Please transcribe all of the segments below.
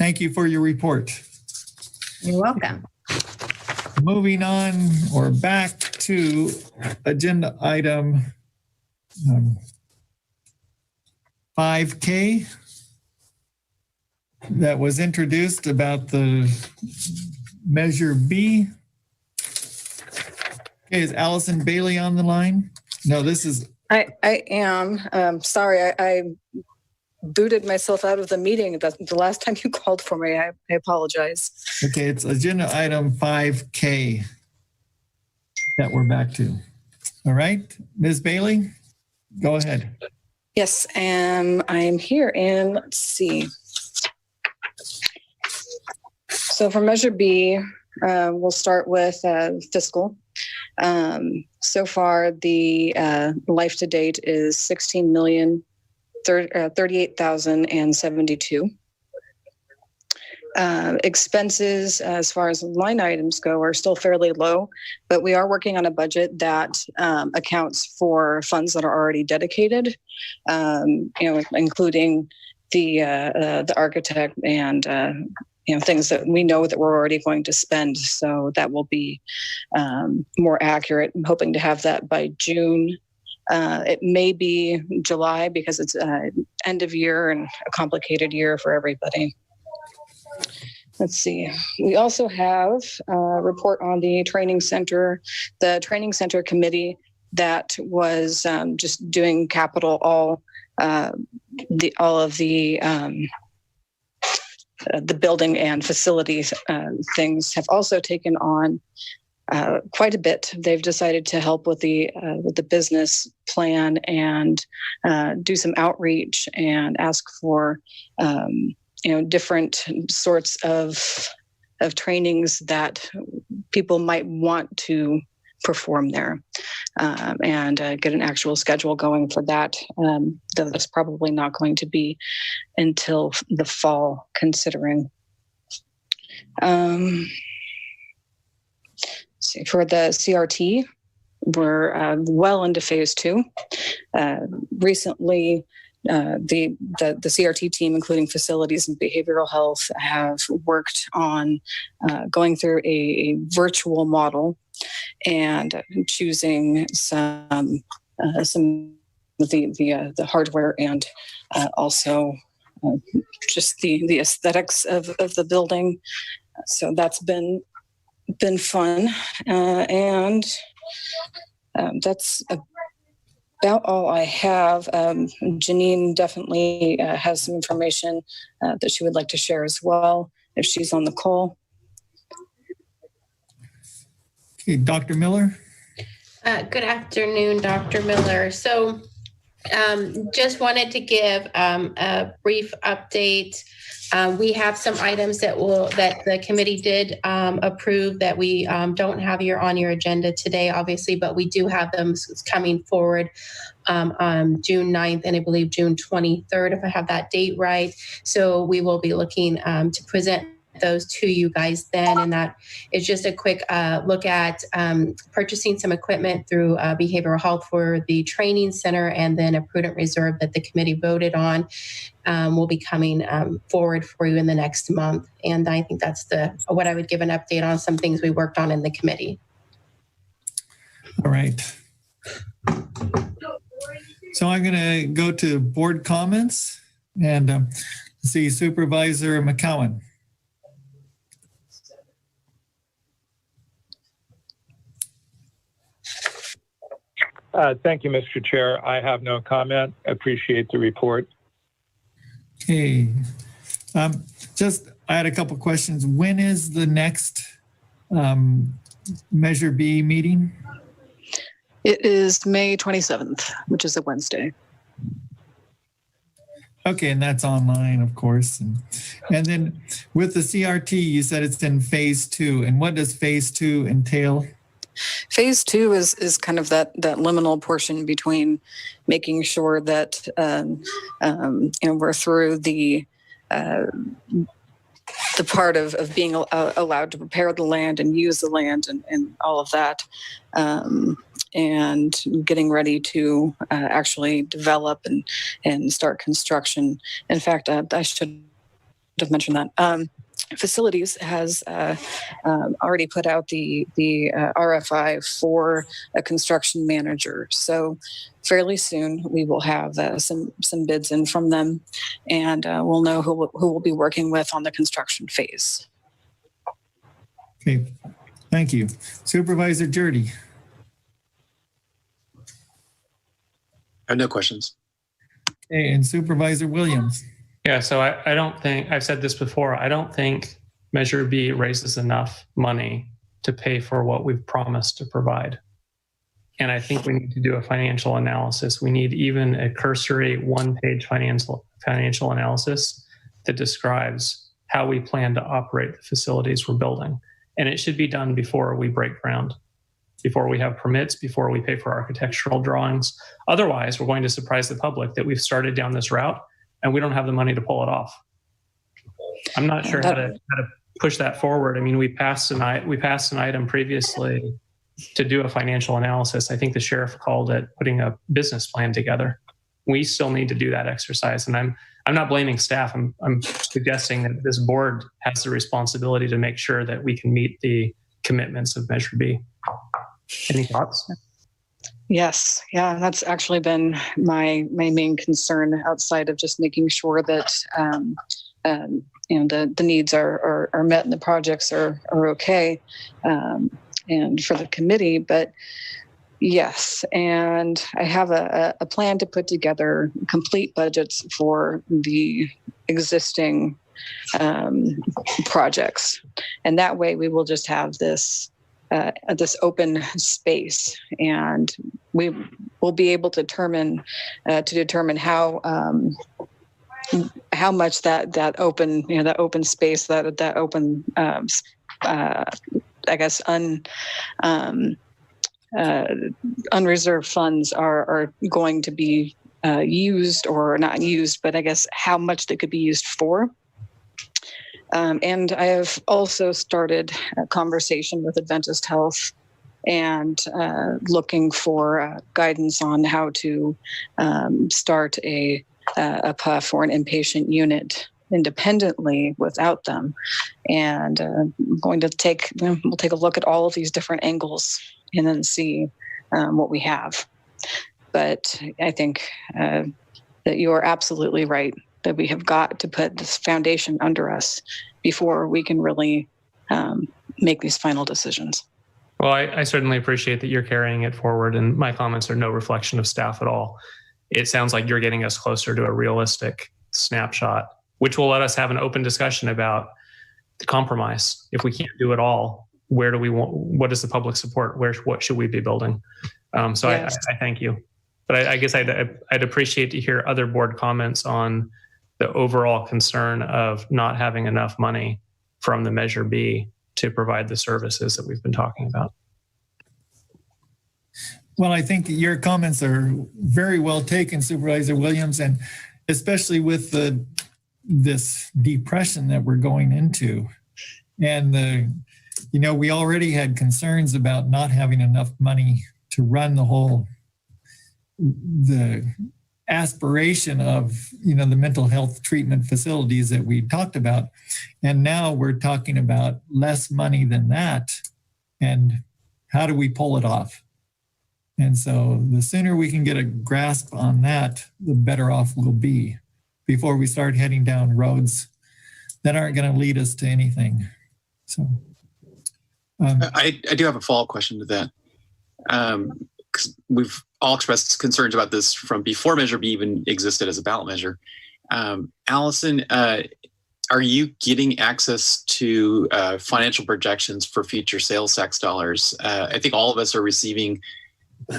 Thank you for your report. You're welcome. Moving on or back to agenda item 5K that was introduced about the Measure B. Okay, is Allison Bailey on the line? No, this is... I am. Sorry, I booted myself out of the meeting the last time you called for me. I apologize. Okay, it's agenda item 5K that we're back to. All right, Ms. Bailey, go ahead. Yes, and I'm here, and let's see. So for Measure B, we'll start with fiscal. So far, the life to date is 16,038,072. Expenses, as far as line items go, are still fairly low, but we are working on a budget that accounts for funds that are already dedicated, including the architect and things that we know that we're already going to spend. So that will be more accurate. I'm hoping to have that by June. It may be July because it's end of year and a complicated year for everybody. Let's see. We also have a report on the training center committee that was just doing capital all of the building and facilities things have also taken on quite a bit. They've decided to help with the business plan and do some outreach and ask for different sorts of trainings that people might want to perform there, and get an actual schedule going for that. Though that's probably not going to be until the fall, considering. See, for the CRT, we're well into phase 2. Recently, the CRT team, including facilities and behavioral health, have worked on going through a virtual model and choosing some of the hardware and also just the aesthetics of the building. So that's been fun, and that's about all I have. Janine definitely has some information that she would like to share as well, if she's on the call. Okay, Dr. Miller. Good afternoon, Dr. Miller. So just wanted to give a brief update. We have some items that the committee did approve that we don't have on your agenda today, obviously, but we do have them coming forward on June 9th and I believe June 23rd, if I have that date right. So we will be looking to present those to you guys then, and that is just a quick look at purchasing some equipment through behavioral health for the training center, and then a prudent reserve that the committee voted on will be coming forward for you in the next month. And I think that's what I would give an update on, some things we worked on in the committee. All right. So I'm going to go to board comments and see Supervisor McCowan. Thank you, Mr. Chair. I have no comment. Appreciate the report. Okay. I had a couple questions. When is the next Measure B meeting? It is May 27th, which is a Wednesday. Okay, and that's online, of course. And then with the CRT, you said it's in phase 2. And what does phase 2 entail? Phase 2 is kind of that liminal portion between making sure that we're through the part of being allowed to prepare the land and use the land and all of that, and getting ready to actually develop and start construction. In fact, I should have mentioned that. Facilities has already put out the RFI for a construction manager. So fairly soon we will have some bids in from them, and we'll know who we'll be working with on the construction phase. Okay, thank you. Supervisor Jurdy. I have no questions. Okay, and Supervisor Williams. Yeah, so I don't think, I've said this before, I don't think Measure B raises enough money to pay for what we've promised to provide. And I think we need to do a financial analysis. We need even a cursory one-page financial analysis that describes how we plan to operate the facilities we're building. And it should be done before we break ground, before we have permits, before we pay for architectural drawings. Otherwise, we're going to surprise the public that we've started down this route and we don't have the money to pull it off. I'm not sure how to push that forward. I mean, we passed an item previously to do a financial analysis. I think the sheriff called it putting a business plan together. We still need to do that exercise. And I'm not blaming staff. I'm suggesting that this board has the responsibility to make sure that we can meet the commitments of Measure B. Any thoughts? Yes, yeah, that's actually been my main concern outside of just making sure that the needs are met and the projects are okay, and for the committee. But yes, and I have a plan to put together complete budgets for the existing projects, and that way we will just have this open space, and we will be able to determine how much that open space, that open I guess unreserved funds are going to be used or not used, but I guess how much they could be used for. And I have also started a conversation with Adventist Health and looking for guidance on how to start a PUF or an inpatient unit independently without them. And we'll take a look at all of these different angles and then see what we have. But I think that you are absolutely right, that we have got to put this foundation under us before we can really make these final decisions. Well, I certainly appreciate that you're carrying it forward, and my comments are no reflection of staff at all. It sounds like you're getting us closer to a realistic snapshot, which will let us have an open discussion about the compromise. If we can't do it all, where do we want? What is the public support? What should we be building? So yes. I thank you, but I guess I'd appreciate to hear other board comments on the overall concern of not having enough money from the Measure B to provide the services that we've been talking about. Well, I think your comments are very well taken, Supervisor Williams, and especially with this depression that we're going into. And we already had concerns about not having enough money to run the aspiration of the mental health treatment facilities that we talked about, and now we're talking about less money than that, and how do we pull it off? And so the sooner we can get a grasp on that, the better off we'll be before we start heading down roads that aren't going to lead us to anything. So I do have a follow-up question to that. 'Cause we've all expressed concerns about this from before Measure B even existed as a ballot measure. Allison, are you getting access to financial projections for future sales tax dollars? I think all of us are receiving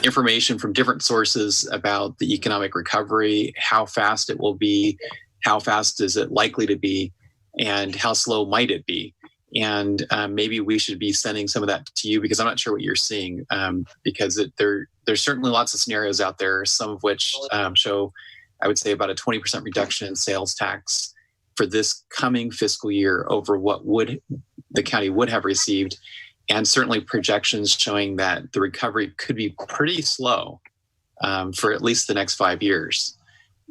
information from different sources about the economic recovery, how fast it will be, how fast is it likely to be, and how slow might it be. And maybe we should be sending some of that to you, because I'm not sure what you're seeing, because there's certainly lots of scenarios out there, some of which show, I would say, about a 20% reduction in sales tax for this coming fiscal year over what the county would have received, and certainly projections showing that the recovery could be pretty slow for at least the next 5 years.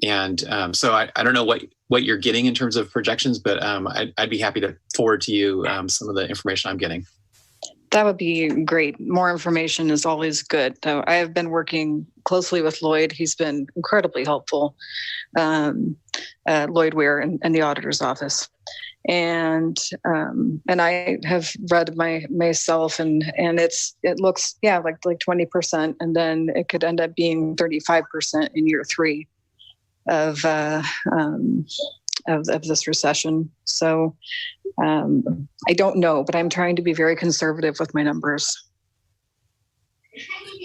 And so I don't know what what you're getting in terms of projections, but I'd be happy to forward to you some of the information I'm getting. That would be great. More information is always good. So I have been working closely with Lloyd. He's been incredibly helpful. Lloyd Weir in the auditor's office. And I have read myself and it looks, yeah, like 20%. And then it could end up being 35% in year 3 of this recession. So I don't know, but I'm trying to be very conservative with my numbers.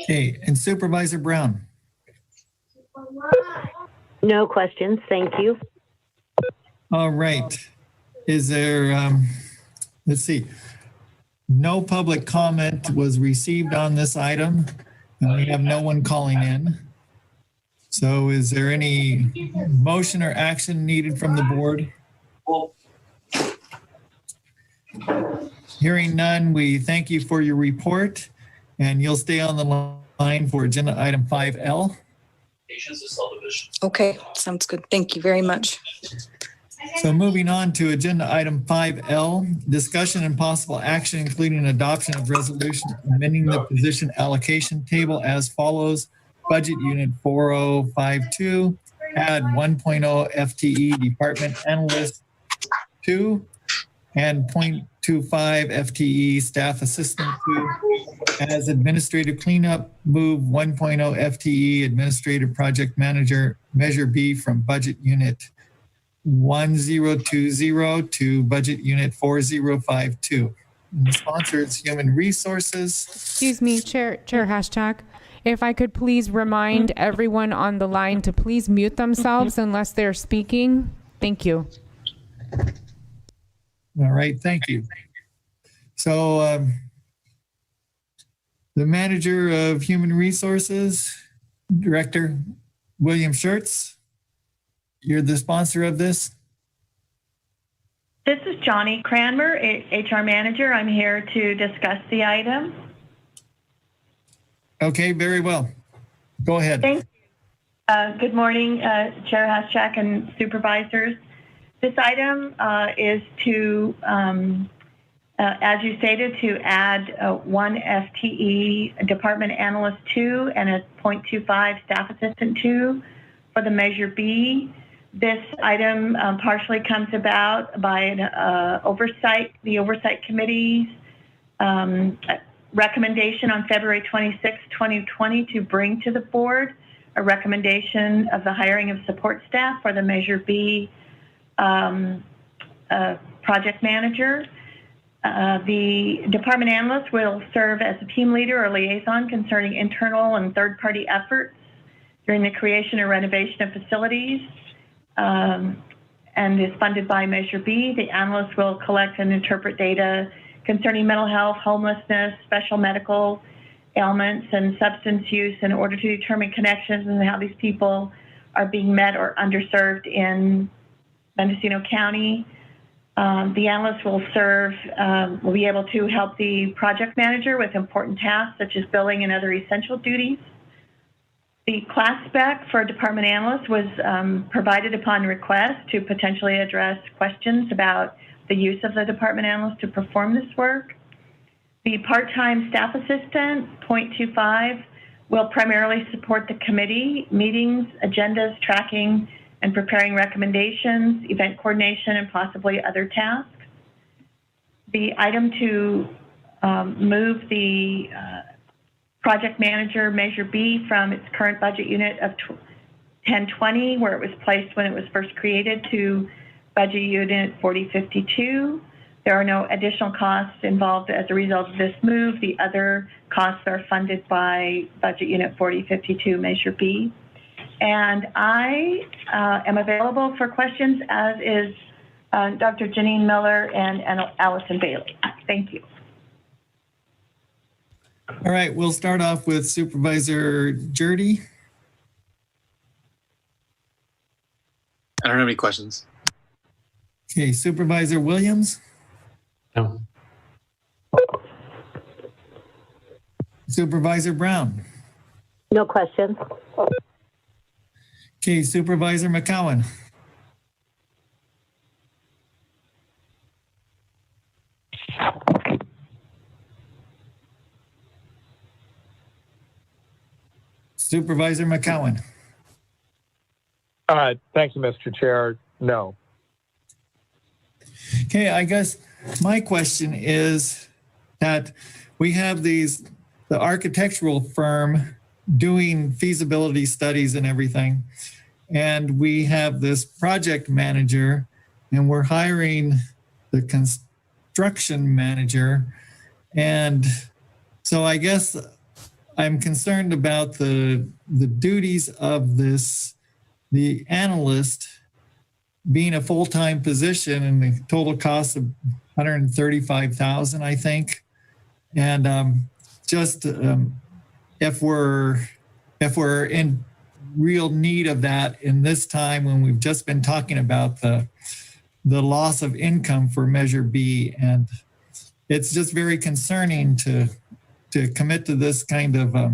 Okay, and Supervisor Brown. No questions. Thank you. All right. Is there, let's see, no public comment was received on this item, and we have no one calling in. So is there any motion or action needed from the board? Hearing none, we thank you for your report, and you'll stay on the line for agenda item 5L. Okay, sounds good. Thank you very much. So moving on to agenda item 5L, discussion and possible action, including adoption of resolution amending the position allocation table as follows. Budget unit 4052, add 1.0 FTE department analyst 2 and 0.25 FTE staff assistant 2. As administrative cleanup, move 1.0 FTE administrative project manager measure B from budget unit 1020 to budget unit 4052. And the sponsor is Human Resources. Excuse me, Chair Hashtag. If I could please remind everyone on the line to please mute themselves unless they're speaking. Thank you. All right, thank you. So the manager of Human Resources, Director William Schertz, you're the sponsor of this? This is Johnny Cranmer, HR Manager. I'm here to discuss the item. Okay, very well. Go ahead. Thank you. Good morning, Chair Haschak and supervisors. This item is to, as you stated, to add 1 FTE Department Analyst 2 and a 0.25 Staff Assistant 2 for the Measure B. This item partially comes about by an the Oversight Committee's recommendation on February 26, 2020 to bring to the board a recommendation of the hiring of support staff for the Measure B project manager. The department analyst will serve as a team leader or liaison concerning internal and third-party efforts during the creation or renovation of facilities and is funded by Measure B. The analyst will collect and interpret data concerning mental health, homelessness, special medical ailments, and substance use in order to determine connections and how these people are being met or underserved in Mendocino County. The analyst will will be able to help the project manager with important tasks such as billing and other essential duties. The class spec for department analyst was provided upon request to potentially address questions about the use of the department analyst to perform this work. The part-time staff assistant, 0.25, will primarily support the committee, meetings, agendas, tracking, and preparing recommendations, event coordination, and possibly other tasks. The item to move the project manager Measure B from its current budget unit of 1020, where it was placed when it was first created, to budget unit 4052. There are no additional costs involved as a result of this move. The other costs are funded by budget unit 4052 Measure B. And I am available for questions, as is Dr. Janine Miller and Allison Bailey. Thank you. All right, we'll start off with Supervisor Jurdy. I don't have any questions. Okay, Supervisor Williams. No. Supervisor Brown. No questions. Okay, Supervisor McCowan. Supervisor McCowan. Thank you, Mr. Chair. No. Okay, I guess my question is that we have the architectural firm doing feasibility studies and everything, and we have this project manager, and we're hiring the construction manager. And so I guess I'm concerned about the duties of the analyst being a full-time position and the total cost of $135,000, I think. And if we're in real need of that in this time when we've just been talking about the loss of income for Measure B, and it's just very concerning to commit to this kind of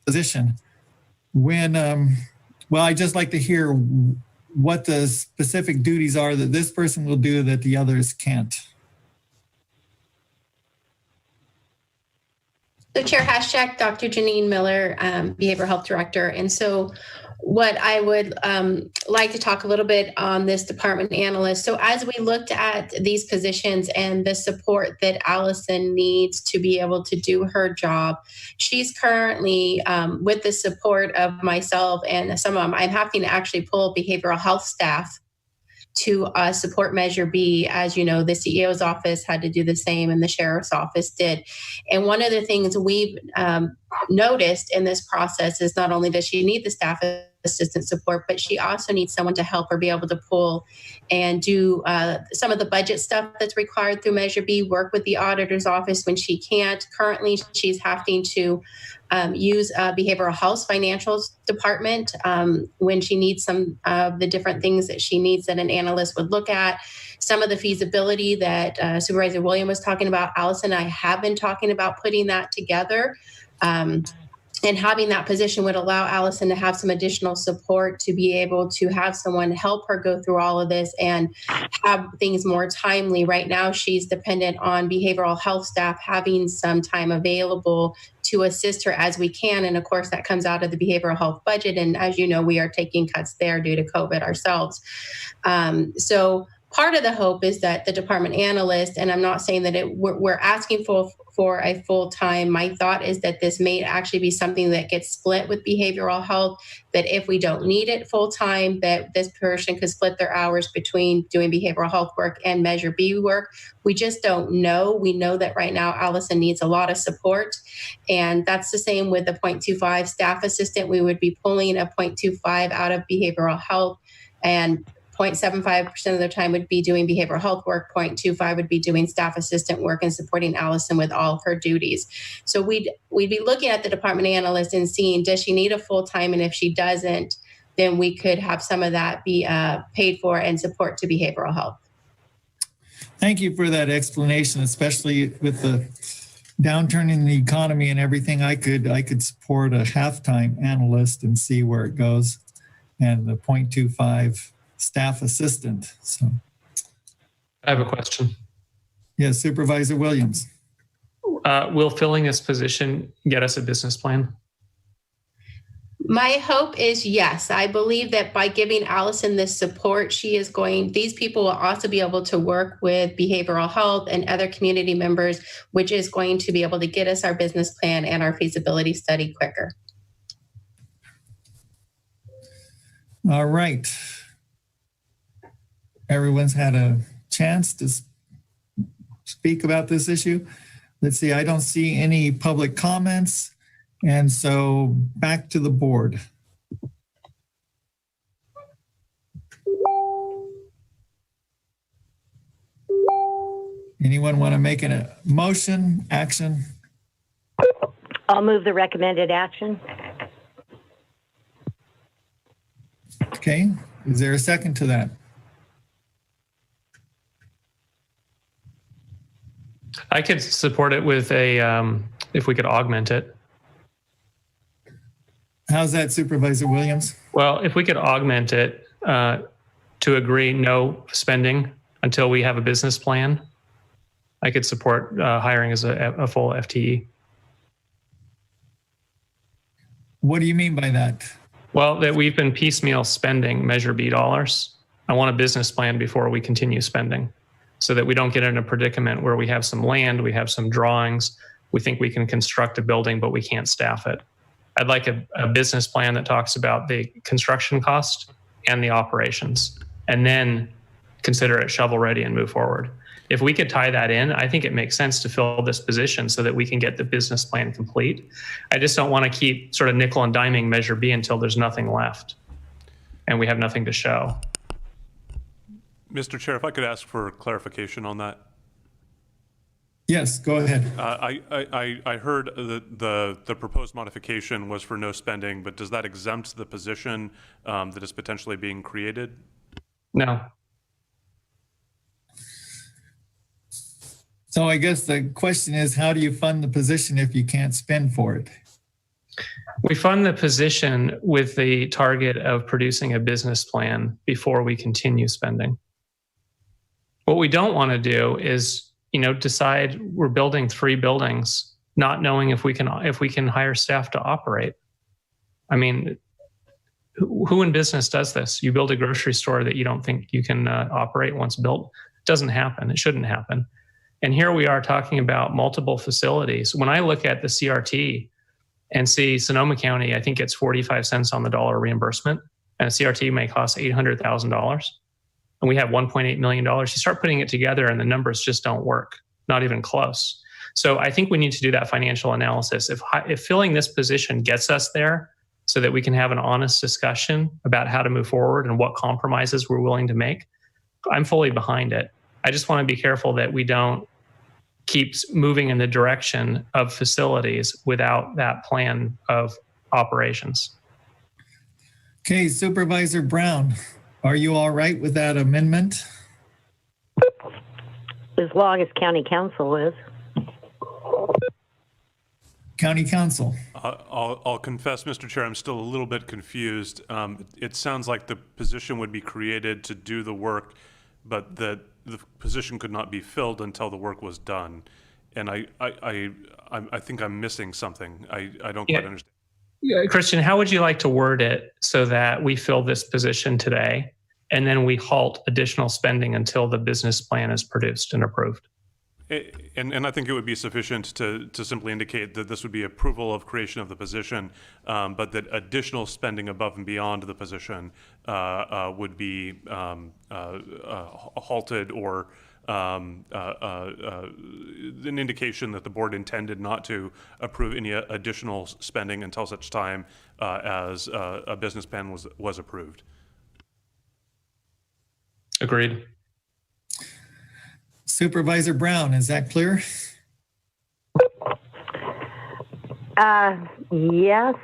position when well, I'd just like to hear what the specific duties are that this person will do that the others can't. So Chair Haschak, Dr. Janine Miller, Behavioral Health Director. And so what I would like to talk a little bit on this department analyst. So as we looked at these positions and the support that Allison needs to be able to do her job, she's currently with the support of myself and some of them, I'm having to actually pull behavioral health staff to support Measure B. As you know, the CEO's office had to do the same and the sheriff's office did. And one of the things we've noticed in this process is not only does she need the staff assistant support, but she also needs someone to help her be able to pull and do some of the budget stuff that's required through Measure B, work with the auditor's office when she can't. Currently, she's having to use behavioral health financials department when she needs some of the different things that she needs that an analyst would look at. Some of the feasibility that Supervisor William was talking about, Allison and I have been talking about putting that together. And having that position would allow Allison to have some additional support to be able to have someone help her go through all of this and have things more timely. Right now, she's dependent on behavioral health staff having some time available to assist her as we can. And of course, that comes out of the behavioral health budget. And as you know, we are taking cuts there due to COVID ourselves. So part of the hope is that the department analyst, and I'm not saying that we're asking for a full-time, my thought is that this may actually be something that gets split with behavioral health, that if we don't need it full-time, that this person could split their hours between doing behavioral health work and Measure B work. We just don't know. We know that right now Allison needs a lot of support, and that's the same with the 0.25 staff assistant. We would be pulling a 0.25 out of behavioral health, and 0.75% of their time would be doing behavioral health work, 0.25 would be doing staff assistant work and supporting Allison with all of her duties. So we'd be looking at the department analyst and seeing, does she need a full-time? And if she doesn't, then we could have some of that be paid for and support to behavioral health. Thank you for that explanation, especially with the downturn in the economy and everything. I could support a half-time analyst and see where it goes, and the 0.25 staff assistant. So I have a question. Yes, Supervisor Williams. Will filling this position get us a business plan? My hope is yes. I believe that by giving Allison this support, these people will also be able to work with behavioral health and other community members, which is going to be able to get us our business plan and our feasibility study quicker. All right. Everyone's had a chance to speak about this issue. Let's see, I don't see any public comments. And so back to the board. Anyone want to make a motion, action? I'll move the recommended action. Okay, is there a second to that? I could support it with if we could augment it. How's that, Supervisor Williams? Well, if we could augment it to agree no spending until we have a business plan, I could support hiring as a full FTE. What do you mean by that? Well, that we've been piecemeal spending Measure B dollars. I want a business plan before we continue spending so that we don't get in a predicament where we have some land, we have some drawings, we think we can construct a building, but we can't staff it. I'd like a business plan that talks about the construction cost and the operations, and then consider it shovel ready and move forward. If we could tie that in, I think it makes sense to fill this position so that we can get the business plan complete. I just don't want to keep sort of nickel and diming Measure B until there's nothing left and we have nothing to show. Mr. Chair, if I could ask for clarification on that. Yes, go ahead. I heard the proposed modification was for no spending, but does that exempt the position that is potentially being created? No. So I guess the question is, how do you fund the position if you can't spend for it? We fund the position with the target of producing a business plan before we continue spending. What we don't want to do is, decide we're building 3 buildings, not knowing if we can hire staff to operate. I mean, who in business does this? You build a grocery store that you don't think you can operate once built. It doesn't happen. It shouldn't happen. And here we are talking about multiple facilities. When I look at the CRT and see Sonoma County, I think it's 45 cents on the dollar reimbursement, and a CRT may cost $800,000. And we have $1.8 million. You start putting it together and the numbers just don't work, not even close. So I think we need to do that financial analysis. If filling this position gets us there so that we can have an honest discussion about how to move forward and what compromises we're willing to make, I'm fully behind it. I just want to be careful that we don't keep moving in the direction of facilities without that plan of operations. Okay, Supervisor Brown, are you all right with that amendment? As long as county council is. County Council. I'll confess, Mr. Chair, I'm still a little bit confused. It sounds like the position would be created to do the work, but the position could not be filled until the work was done. And I think I'm missing something. I don't quite understand. Yeah, Christian, how would you like to word it so that we fill this position today and then we halt additional spending until the business plan is produced and approved? And I think it would be sufficient to simply indicate that this would be approval of creation of the position, but that additional spending above and beyond the position would be halted, or an indication that the board intended not to approve any additional spending until such time as a business plan was approved. Agreed. Supervisor Brown, is that clear? Yes,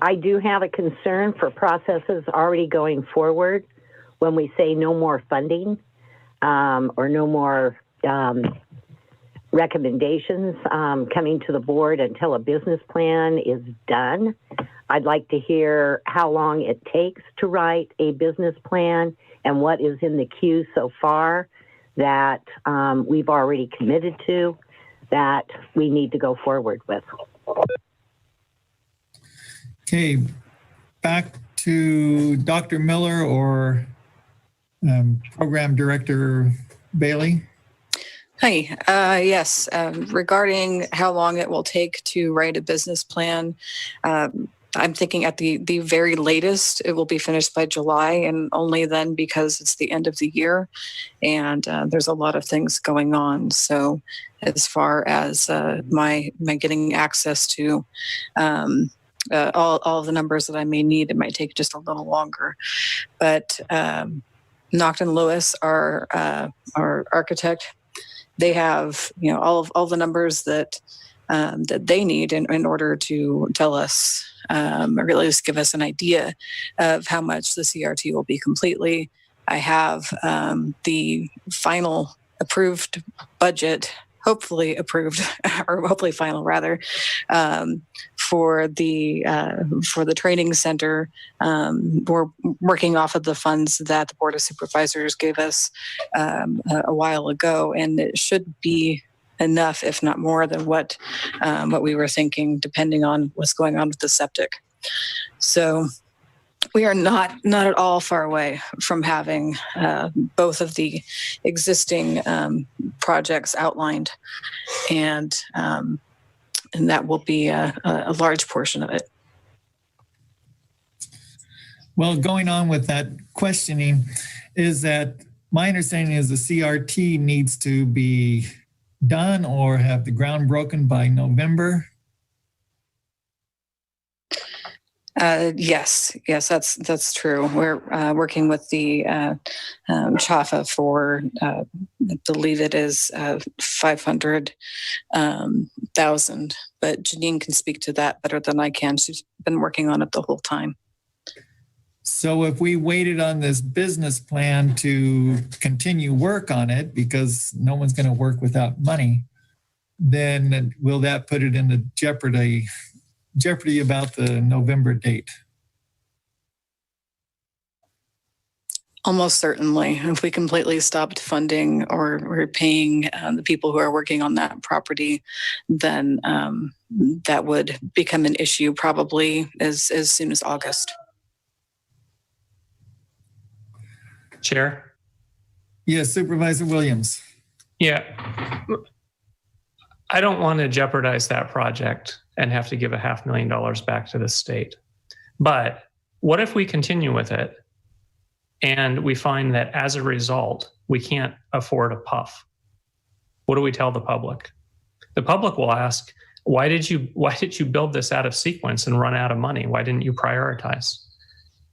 I do have a concern for processes already going forward when we say no more funding or no more recommendations coming to the board until a business plan is done. I'd like to hear how long it takes to write a business plan and what is in the queue so far that we've already committed to, that we need to go forward with. Okay, back to Dr. Miller or Program Director Bailey. Hi, yes, regarding how long it will take to write a business plan, I'm thinking at the very latest, it will be finished by July, and only then because it's the end of the year and there's a lot of things going on. So as far as my getting access to all of the numbers that I may need, it might take just a little longer. But Nocton Lewis, our architect, they have all the numbers that they need in order to tell us, or at least give us an idea of how much the CRT will be completely. I have the final approved budget, hopefully approved, or hopefully final rather, for the training center, we're working off of the funds that the Board of Supervisors gave us a while ago, and it should be enough, if not more, than what we were thinking, depending on what's going on with the septic. So we are not at all far away from having both of the existing projects outlined, and that will be a large portion of it. Well, going on with that questioning is that my understanding is the CRT needs to be done or have the ground broken by November. Yes, that's true. We're working with the CHAFA for, I believe it is 500,000. But Janine can speak to that better than I can. She's been working on it the whole time. So if we waited on this business plan to continue work on it, because no one's going to work without money, then will that put it into jeopardy about the November date? Almost certainly. If we completely stopped funding or paying the people who are working on that property, then that would become an issue probably as soon as August. Chair? Yes, Supervisor Williams. Yeah. I don't want to jeopardize that project and have to give $500,000 back to the state. But what if we continue with it and we find that as a result, we can't afford a PUF? What do we tell the public? The public will ask, why did you build this out of sequence and run out of money? Why didn't you prioritize?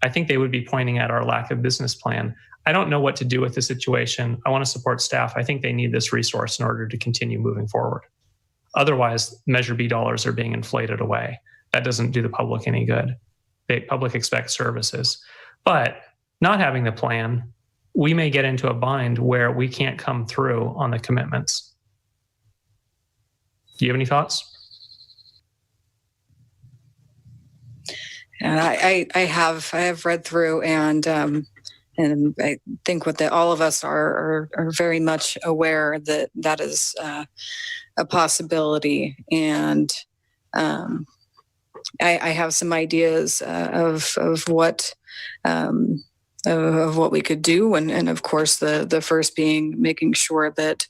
I think they would be pointing at our lack of business plan. I don't know what to do with the situation. I want to support staff. I think they need this resource in order to continue moving forward. Otherwise, Measure B dollars are being inflated away. That doesn't do the public any good. The public expects services. But not having the plan, we may get into a bind where we can't come through on the commitments. Do you have any thoughts? And I have read through, and I think all of us are very much aware that is a possibility. And I have some ideas of what we could do, and of course the first being making sure that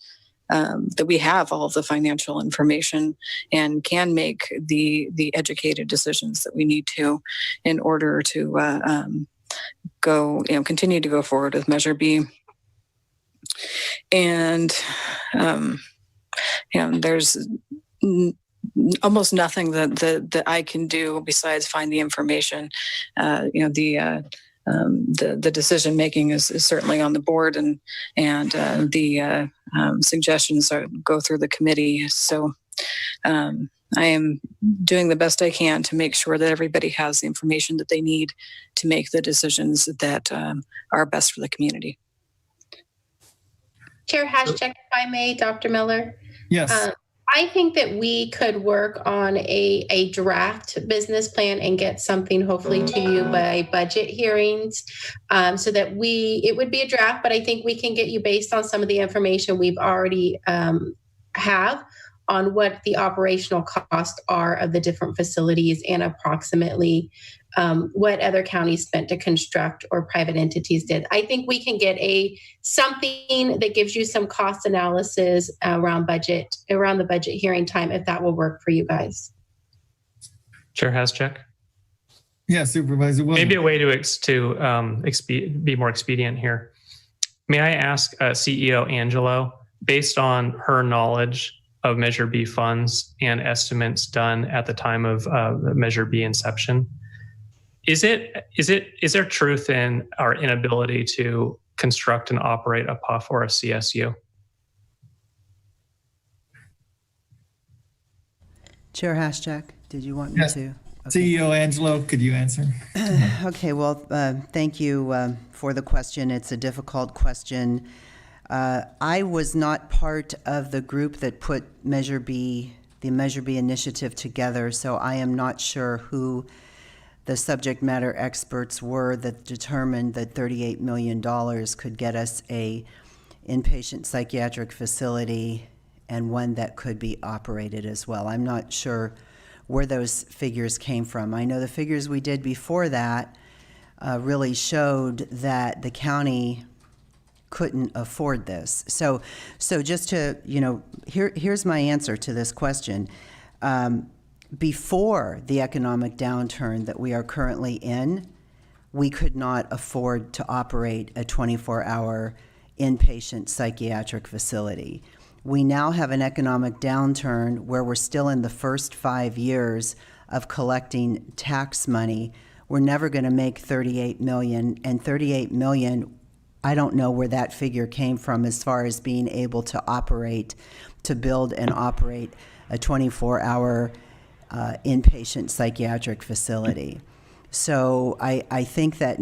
we have all of the financial information and can make the educated decisions that we need to in order to continue to go forward with Measure B. And there's almost nothing that I can do besides find the information. The decision making is certainly on the board, and the suggestions go through the committee. So I am doing the best I can to make sure that everybody has the information that they need to make the decisions that are best for the community. Chair Hashcheck, if I may, Dr. Miller. Yes. I think that we could work on a draft business plan and get something hopefully to you by budget hearings, so that it would be a draft, but I think we can get you based on some of the information we've already have on what the operational costs are of the different facilities and approximately what other counties spent to construct or private entities did. I think we can get something that gives you some cost analysis around the budget hearing time, if that will work for you guys. Chair Hascheck? Yeah, Supervisor Williams. Maybe a way to be more expedient here. May I ask CEO Angelo, based on her knowledge of Measure B funds and estimates done at the time of Measure B inception, is there truth in our inability to construct and operate a PUF or a CSU? Chair Hascheck, did you want me to? Okay. CEO Angelo, could you answer? Okay, well, thank you for the question. It's a difficult question. I was not part of the group that put Measure B the Measure B initiative together, so I am not sure who the subject matter experts were that determined that $38 million could get us a inpatient psychiatric facility and one that could be operated as well. I'm not sure where those figures came from. I know the figures we did before that really showed that the county couldn't afford this. So just to, here's my answer to this question. Before the economic downturn that we are currently in, we could not afford to operate a 24-hour inpatient psychiatric facility. We now have an economic downturn where we're still in the first 5 years of collecting tax money. We're never going to make $38 million, and $38 million, I don't know where that figure came from as far as being able to build and operate a 24-hour inpatient psychiatric facility. So I think that,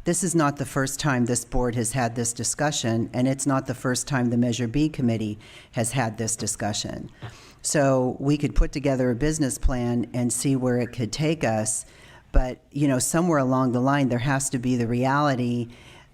this is not the first time this board has had this discussion, and it's not the first time the Measure B committee has had this discussion. So we could put together a business plan and see where it could take us, but, somewhere along the line, there has to be the reality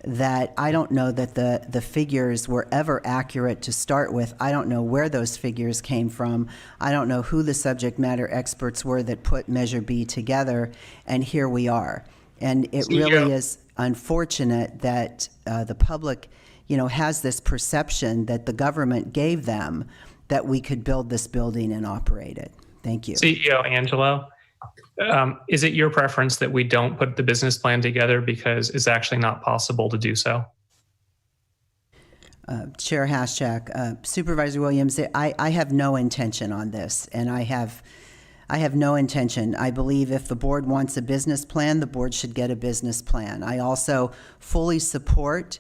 that I don't know that the figures were ever accurate to start with. I don't know where those figures came from. I don't know who the subject matter experts were that put Measure B together, and here we are. And it really is unfortunate that the public, has this perception that the government gave them that we could build this building and operate it. Thank you. CEO Angelo, is it your preference that we don't put the business plan together because it's actually not possible to do so? Chair Haschak, Supervisor Williams, I have no intention on this, and I have no intention. I believe if the board wants a business plan, the board should get a business plan. I also fully support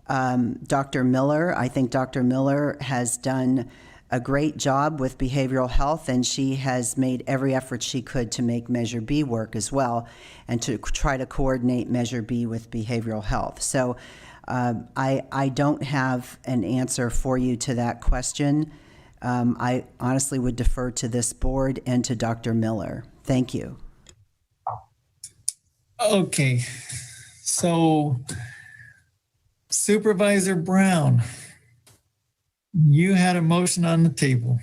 Dr. Miller. I think Dr. Miller has done a great job with behavioral health, and she has made every effort she could to make Measure B work as well, and to try to coordinate Measure B with behavioral health. So I don't have an answer for you to that question. I honestly would defer to this board and to Dr. Miller. Thank you. Okay, so Supervisor Brown, you had a motion on the table.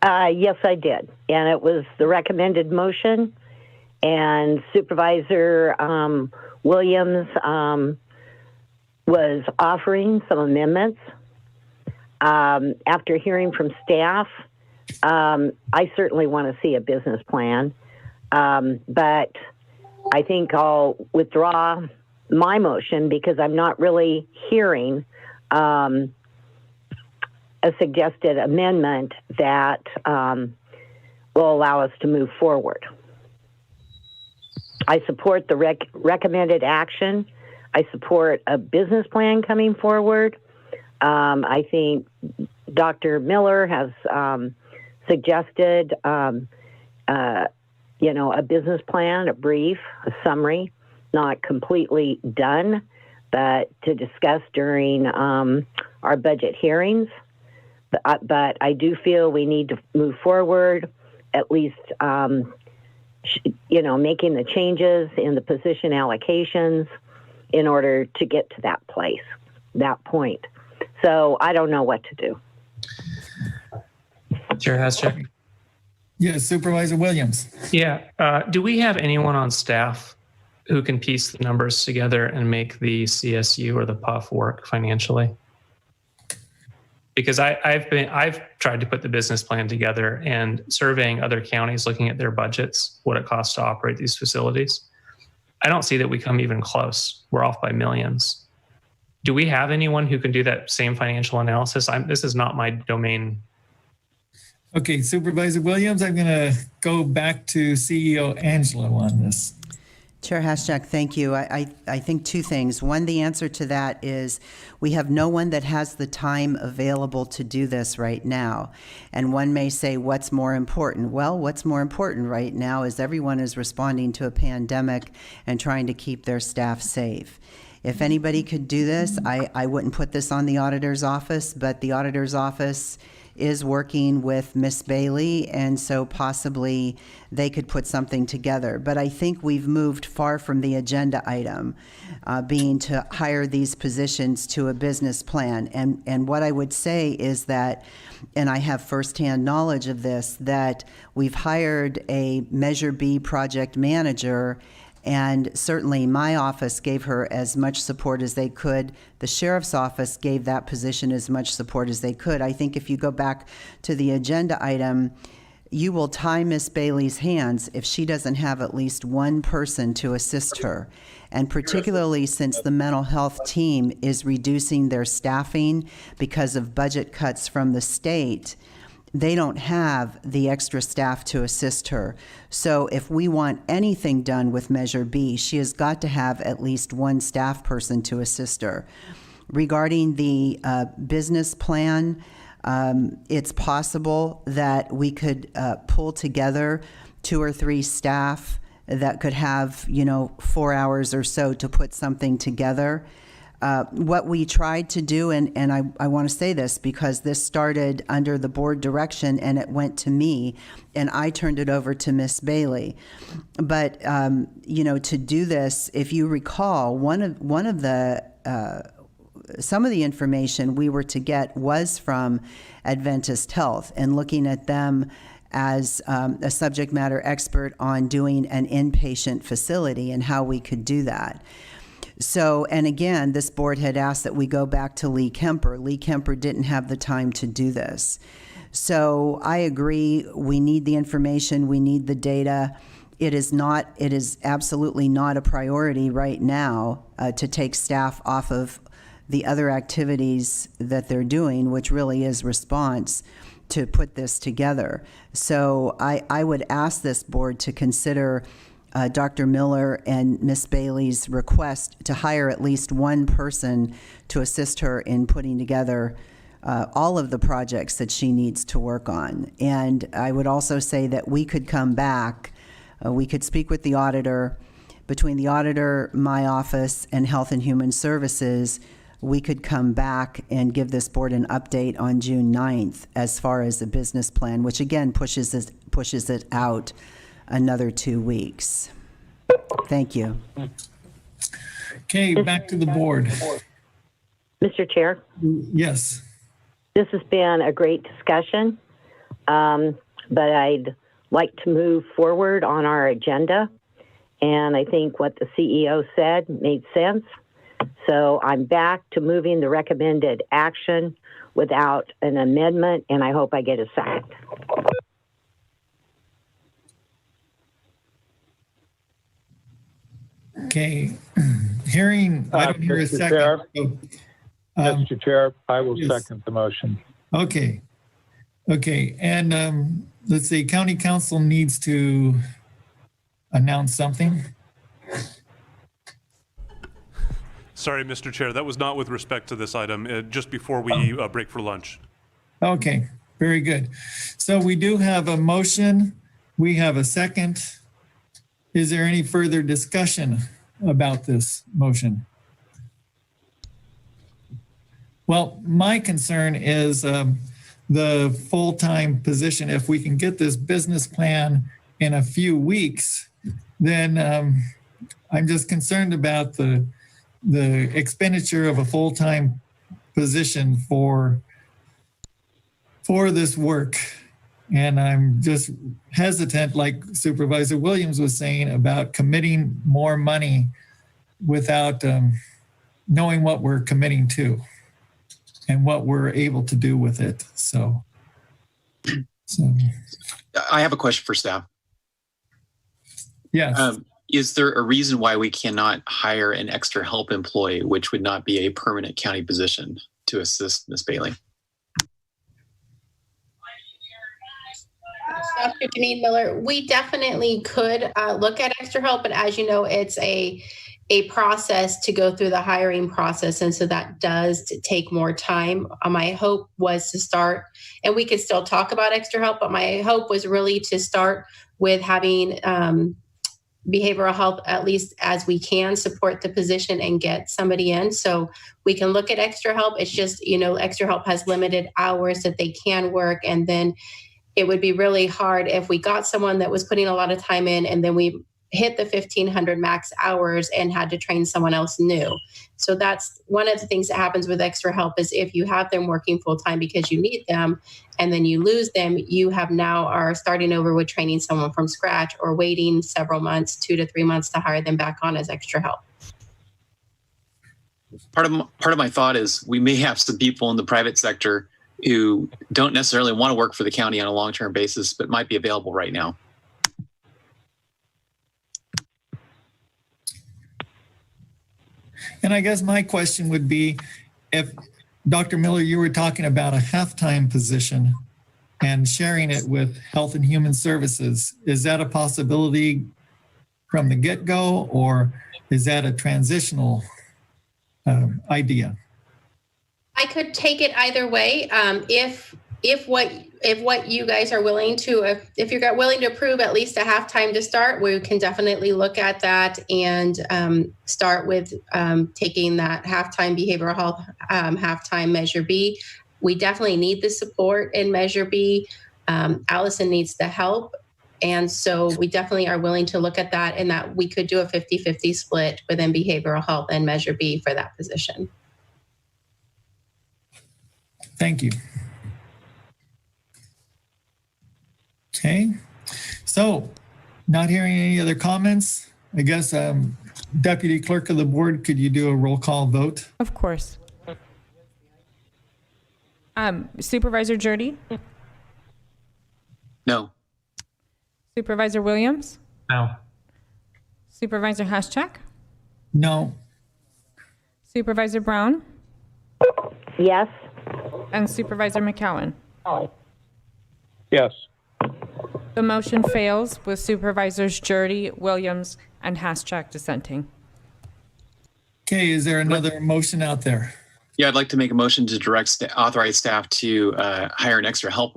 Yes, I did. And it was the recommended motion. And Supervisor Williams was offering some amendments. After hearing from staff, I certainly want to see a business plan. But I think I'll withdraw my motion because I'm not really hearing a suggested amendment that will allow us to move forward. I support the recommended action. I support a business plan coming forward. I think Dr. Miller has suggested, a business plan, a brief, a summary, not completely done, but to discuss during our budget hearings. But I do feel we need to move forward, at least, making the changes in the position allocations in order to get to that point. So I don't know what to do. Chair Haschak. Yes, Supervisor Williams. Yeah. Do we have anyone on staff who can piece the numbers together and make the CSU or the PUF work financially? Because I've tried to put the business plan together and surveying other counties, looking at their budgets, what it costs to operate these facilities. I don't see that we come even close. We're off by millions. Do we have anyone who can do that same financial analysis? This is not my domain. Okay, Supervisor Williams, I'm going to go back to CEO Angelo on this. Chair Haschak, thank you. I think two things. One, the answer to that is we have no one that has the time available to do this right now. And one may say, what's more important? Well, what's more important right now is everyone is responding to a pandemic and trying to keep their staff safe. If anybody could do this, I wouldn't put this on the auditor's office, but the auditor's office is working with Miss Bailey, and so possibly they could put something together. But I think we've moved far from the agenda item, being to hire these positions to a business plan. And what I would say is that, and I have firsthand knowledge of this, that we've hired a Measure B project manager, and certainly my office gave her as much support as they could. The sheriff's office gave that position as much support as they could. I think if you go back to the agenda item, you will tie Miss Bailey's hands if she doesn't have at least one person to assist her. And particularly since the mental health team is reducing their staffing because of budget cuts from the state, they don't have the extra staff to assist her. So if we want anything done with Measure B, she has got to have at least one staff person to assist her. Regarding the business plan, it's possible that we could pull together 2 or 3 staff that could have, 4 hours or so to put something together. What we tried to do, and I want to say this because this started under the board direction and it went to me and I turned it over to Miss Bailey. But, to do this, if you recall, some of the information we were to get was from Adventist Health, and looking at them as a subject matter expert on doing an inpatient facility and how we could do that. So, and again, this board had asked that we go back to Lee Kemper. Lee Kemper didn't have the time to do this. So I agree, we need the information, we need the data. It is absolutely not a priority right now to take staff off of the other activities that they're doing, which really is response, to put this together. So I would ask this board to consider Dr. Miller and Miss Bailey's request to hire at least one person to assist her in putting together all of the projects that she needs to work on. And I would also say that we could come back, we could speak with the auditor. Between the auditor, my office, and Health and Human Services, we could come back and give this board an update on June 9th as far as the business plan, which again pushes it out another 2 weeks. Thank you. Okay, back to the board. Mr. Chair, Yes. this has been a great discussion, but I'd like to move forward on our agenda. And I think what the CEO said made sense. So I'm back to moving the recommended action without an amendment, and I hope I get a second. Okay. Hearing, I don't hear a Mr. second. Chair. So, Mr. Chair, I will yes. second the motion. Okay. And let's see, County Council needs to announce something. Sorry, Mr. Chair, that was not with respect to this item, just before we break for lunch. Okay, very good. So we do have a motion. We have a second. Is there any further discussion about this motion? Well, my concern is the full-time position. If we can get this business plan in a few weeks, then I'm just concerned about the expenditure of a full-time position for this work. And I'm just hesitant, like Supervisor Williams was saying, about committing more money without knowing what we're committing to and what we're able to do with it. So. I have a question for staff. Yes. Is there a reason why we cannot hire an extra help employee, which would not be a permanent county position, to assist Ms. Bailey? Dr. Janine Miller, we definitely could look at extra help, but as you know, it's a process to go through the hiring process, and so that does take more time. My hope was to start, and we could still talk about extra help, but my hope was really to start with having behavioral health, at least as we can, support the position and get somebody in. So we can look at extra help. It's just, extra help has limited hours that they can work. And then it would be really hard if we got someone that was putting a lot of time in and then we hit the 1,500 max hours and had to train someone else new. So that's one of the things that happens with extra help is if you have them working full time because you need them and then you lose them, you have now are starting over with training someone from scratch or waiting several months, 2 to 3 months to hire them back on as extra help. Part of my thought is we may have some people in the private sector who don't necessarily want to work for the county on a long-term basis, but might be available right now. And I guess my question would be, if Dr. Miller, you were talking about a half-time position and sharing it with Health and Human Services, is that a possibility from the get-go, or is that a transitional idea? I could take it either way. If what you guys are willing to, if you're willing to approve at least a halftime to start, we can definitely look at that and start with taking that halftime behavioral health halftime Measure B. We definitely need the support in Measure B. Allison needs the help. And so we definitely are willing to look at that, and that we could do a 50-50 split within behavioral health and Measure B for that position. Thank you. Okay, so not hearing any other comments, I guess Deputy Clerk of the Board, could you do a roll call vote? Of course. Supervisor Jurdy? No. Supervisor Williams? No. Supervisor Haschak? No. Supervisor Brown? Yes. And Supervisor McCowan? Yes. The motion fails with Supervisors Jurdy, Williams, and Haschak dissenting. Okay, is there another motion out there? Yeah, I'd like to make a motion to authorize staff to hire an extra help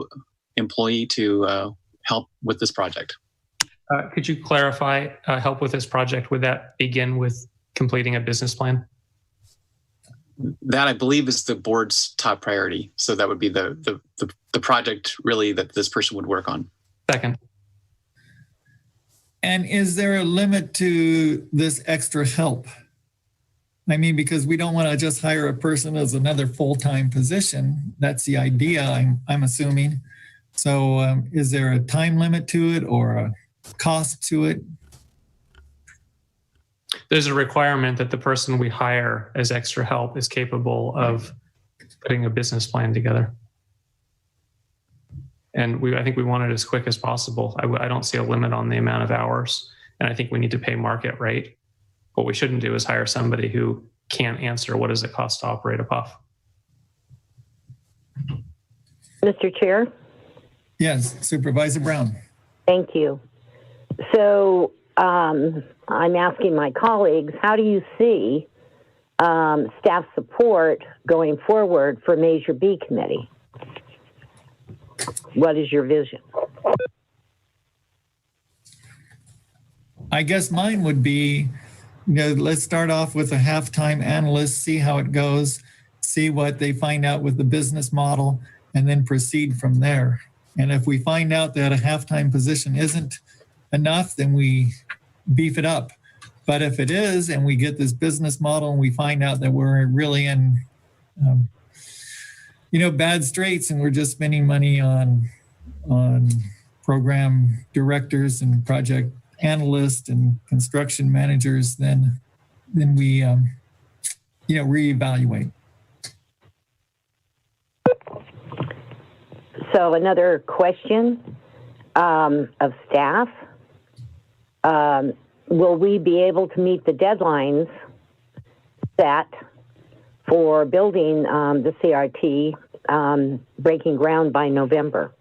employee to help with this project. Could you clarify help with this project? Would that begin with completing a business plan? That, I believe, is the board's top priority. So that would be the project really that this person would work on. Second. And is there a limit to this extra help? I mean, because we don't want to just hire a person as another full-time position. That's the idea, I'm assuming. So is there a time limit to it or a cost to it? There's a requirement that the person we hire as extra help is capable of putting a business plan together. And I think we want it as quick as possible. I don't see a limit on the amount of hours. And I think we need to pay market rate. What we shouldn't do is hire somebody who can't answer what does it cost to operate a PUF. Mr. Chair? Yes, Supervisor Brown. Thank you. So I'm asking my colleagues, how do you see staff support going forward for Measure B committee? What is your vision? I guess mine would be, let's start off with a half-time analyst, see how it goes, see what they find out with the business model, and then proceed from there. And if we find out that a half-time position isn't enough, then we beef it up. But if it is, and we get this business model and we find out that we're really in, bad straits and we're just spending money on program directors and project analysts and construction managers, then we, reevaluate. So another question of staff. Will we be able to meet the deadlines set for building the CRT, breaking ground by November?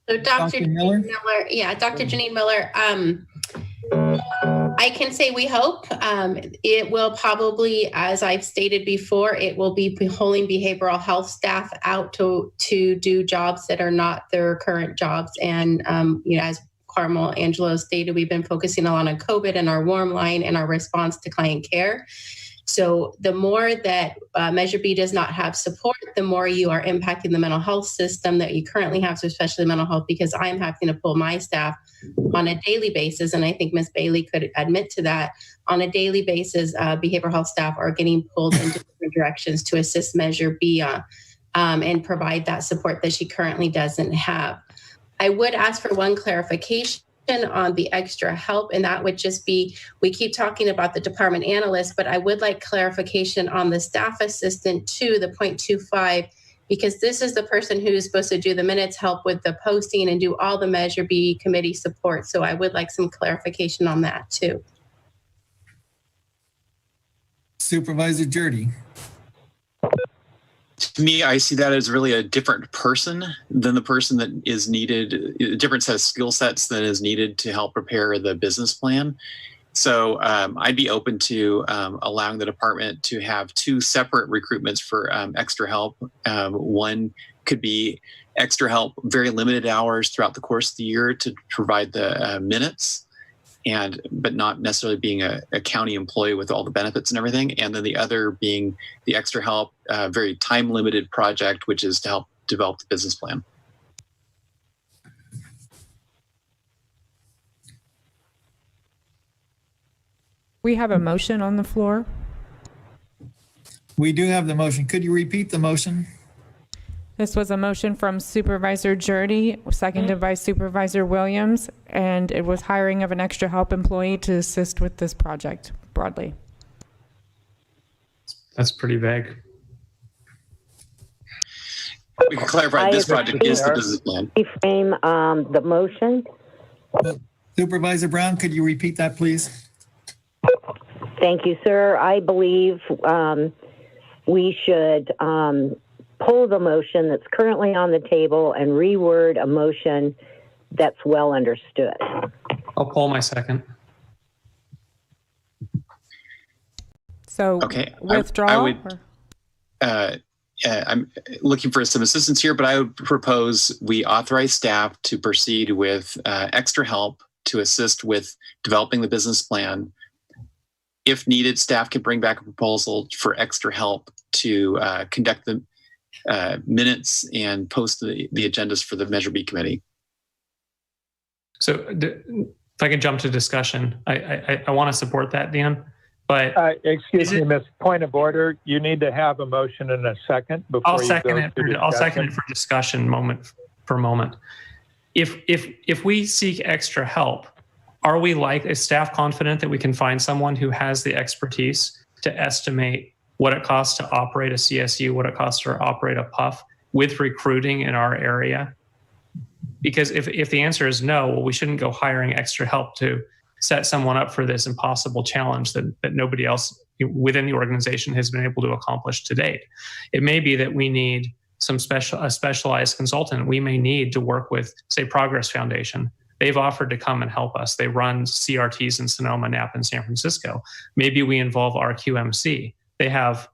So Dr. Miller? Dr. Janine Miller, I can say we hope. It will probably, as I've stated before, it will be pulling behavioral health staff out to do jobs that are not their current jobs. And as Carmel Angelo stated, we've been focusing a lot on COVID and our warm line and our response to client care. So the more that Measure B does not have support, the more you are impacting the mental health system that you currently have, so especially mental health, because I'm having to pull my staff on a daily basis. And I think Ms. Bailey could admit to that. On a daily basis, behavioral health staff are getting pulled into different directions to assist Measure B and provide that support that she currently doesn't have. I would ask for one clarification on the extra help, and that would just be, we keep talking about the department analyst, but I would like clarification on the staff assistant too, the 0.25, because this is the person who is supposed to do the minutes, help with the posting, and do all the Measure B committee support. So I would like some clarification on that too. Supervisor Jurdy. To me, I see that as really a different person than the person that is needed, a different set of skill sets that is needed to help prepare the business plan. So I'd be open to allowing the department to have two separate recruitments for extra help. One could be extra help, very limited hours throughout the course of the year to provide the minutes, but not necessarily being a county employee with all the benefits and everything. And then the other being the extra help, very time limited project, which is to help develop the business plan. We have a motion on the floor. We do have the motion. Could you repeat the motion? This was a motion from Supervisor Jurdy, seconded by Supervisor Williams, and it was hiring of an extra help employee to assist with this project broadly. That's pretty vague. We can clarify this project is the business plan. Reframe the motion. Supervisor Brown, could you repeat that, please? Thank you, sir. I believe we should pull the motion that's currently on the table and reword a motion that's well understood. I'll pull my second. So okay, withdraw? I would, I'm looking for some assistance here, but I would propose we authorize staff to proceed with extra help to assist with developing the business plan. If needed, staff can bring back a proposal for extra help to conduct the minutes and post the agendas for the Measure B committee. So if I can jump to discussion, I want to support that, Dan. But excuse me, Miss. Point of order. You need to have a motion and a second before I'll second it for discussion, moment for moment. If we seek extra help, are we is staff confident that we can find someone who has the expertise to estimate what it costs to operate a CSU, what it costs to operate a PUF with recruiting in our area? Because if the answer is no, well, we shouldn't go hiring extra help to set someone up for this impossible challenge that nobody else within the organization has been able to accomplish to date. It may be that we need a specialized consultant. We may need to work with, say, Progress Foundation. They've offered to come and help us. They run CRTs in Sonoma, Napa, and San Francisco. Maybe we involve RQMC. They have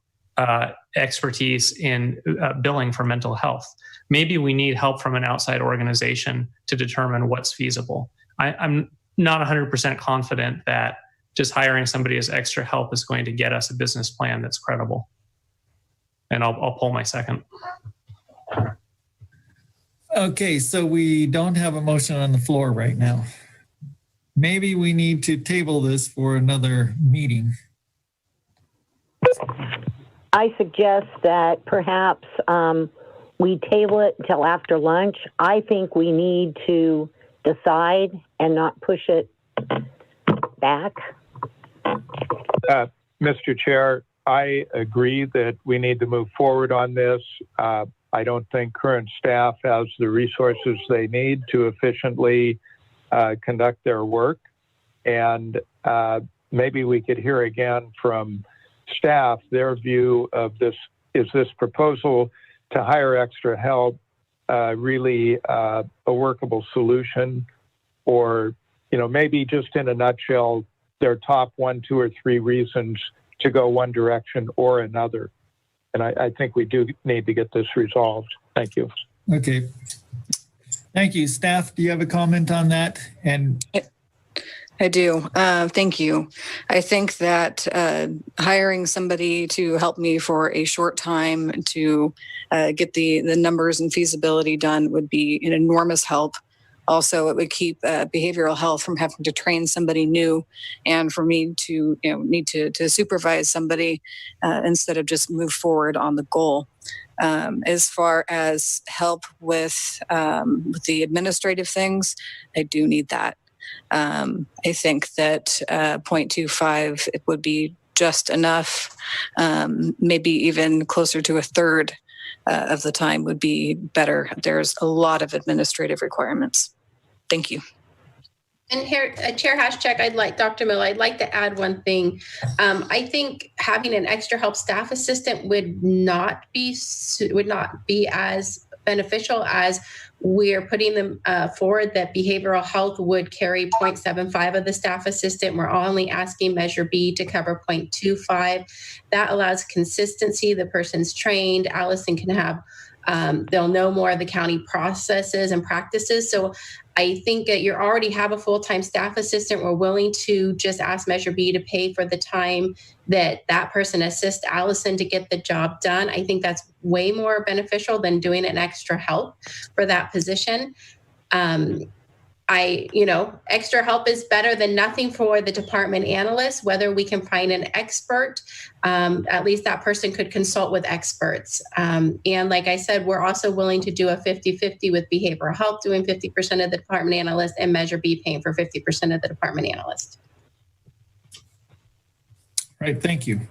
expertise in billing for mental health. Maybe we need help from an outside organization to determine what's feasible. I'm not 100% confident that just hiring somebody as extra help is going to get us a business plan that's credible. And I'll pull my second. Okay, so we don't have a motion on the floor right now. Maybe we need to table this for another meeting. I suggest that perhaps we table it until after lunch. I think we need to decide and not push it back. Mr. Chair, I agree that we need to move forward on this. I don't think current staff has the resources they need to efficiently conduct their work. And maybe we could hear again from staff their view of this. Is this proposal to hire extra help really a workable solution? Or, maybe just in a nutshell, their top 1, 2, or 3 reasons to go one direction or another. And I think we do need to get this resolved. Thank you. Okay. Thank you. Staff, do you have a comment on that? And I do. Thank you. I think that hiring somebody to help me for a short time to get the numbers and feasibility done would be an enormous help. Also, it would keep behavioral health from having to train somebody new, and for me to need to supervise somebody instead of just move forward on the goal. As far as help with the administrative things, I do need that. I think that 0.25 it would be just enough. Maybe even closer to a third of the time would be better. There's a lot of administrative requirements. Thank you. And here, Chair Haschek, Dr. Miller, I'd like to add one thing. I think having an extra help staff assistant would not be as beneficial as we're putting them forward that behavioral health would carry 0.75 of the staff assistant. We're only asking Measure B to cover 0.25. That allows consistency. The person's trained. Allison can have, they'll know more of the county processes and practices. So I think that you already have a full-time staff assistant. We're willing to just ask Measure B to pay for the time that that person assists Allison to get the job done. I think that's way more beneficial than doing an extra help for that position. Extra help is better than nothing for the department analyst. Whether we can find an expert, at least that person could consult with experts. And like I said, we're also willing to do a 50-50 with behavioral health, doing 50% of the department analyst, and Measure B paying for 50% of the department analyst. right, thank you.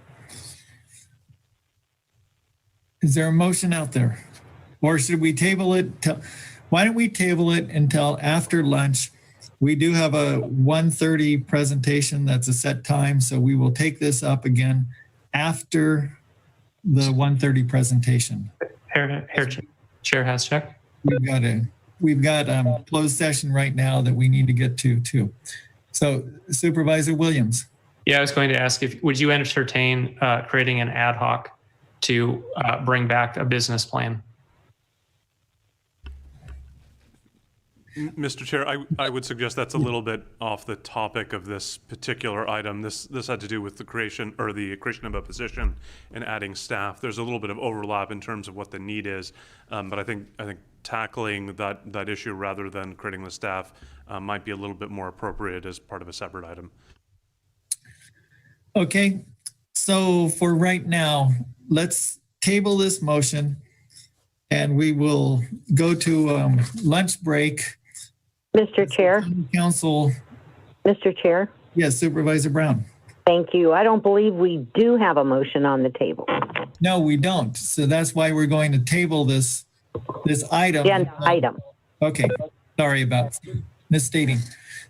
Is there a motion out there? Or should we table it? Why don't we table it until after lunch? We do have a 1:30 presentation. That's a set time. So we will take this up again after the 1:30 presentation. Chair Haschek. We've got closed session right now that we need to get to too. So Supervisor Williams. Yeah, I was going to ask would you entertain creating an ad hoc to bring back a business plan? Mr. Chair, I would suggest that's a little bit off the topic of this particular item. This had to do with the creation of a position and adding staff. There's a little bit of overlap in terms of what the need is, but I think tackling that issue rather than creating the staff might be a little bit more appropriate as part of a separate item. Okay, so for right now, let's table this motion and we will go to lunch break. Mr. Chair. Council. Mr. Chair. Yes, Supervisor Brown. Thank you. I don't believe we do have a motion on the table. No, we don't. So that's why we're going to table this item. Item. Okay, sorry about misstating.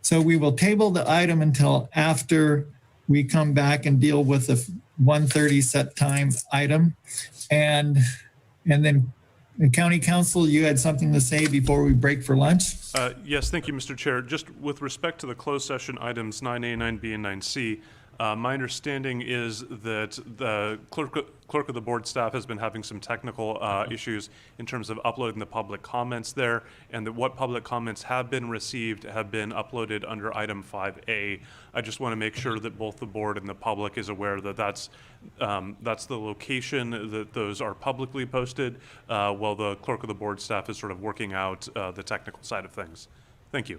So we will table the item until after we come back and deal with the 1:30 set time item. And then County Council, you had something to say before we break for lunch? Yes, thank you, Mr. Chair. Just with respect to the closed session items 9A, 9B, and 9C, my understanding is that the clerk of the board staff has been having some technical issues in terms of uploading the public comments there, and that what public comments have been received have been uploaded under item 5A. I just want to make sure that both the board and the public is aware that that's the location that those are publicly posted, while the clerk of the board staff is sort of working out the technical side of things. Thank you.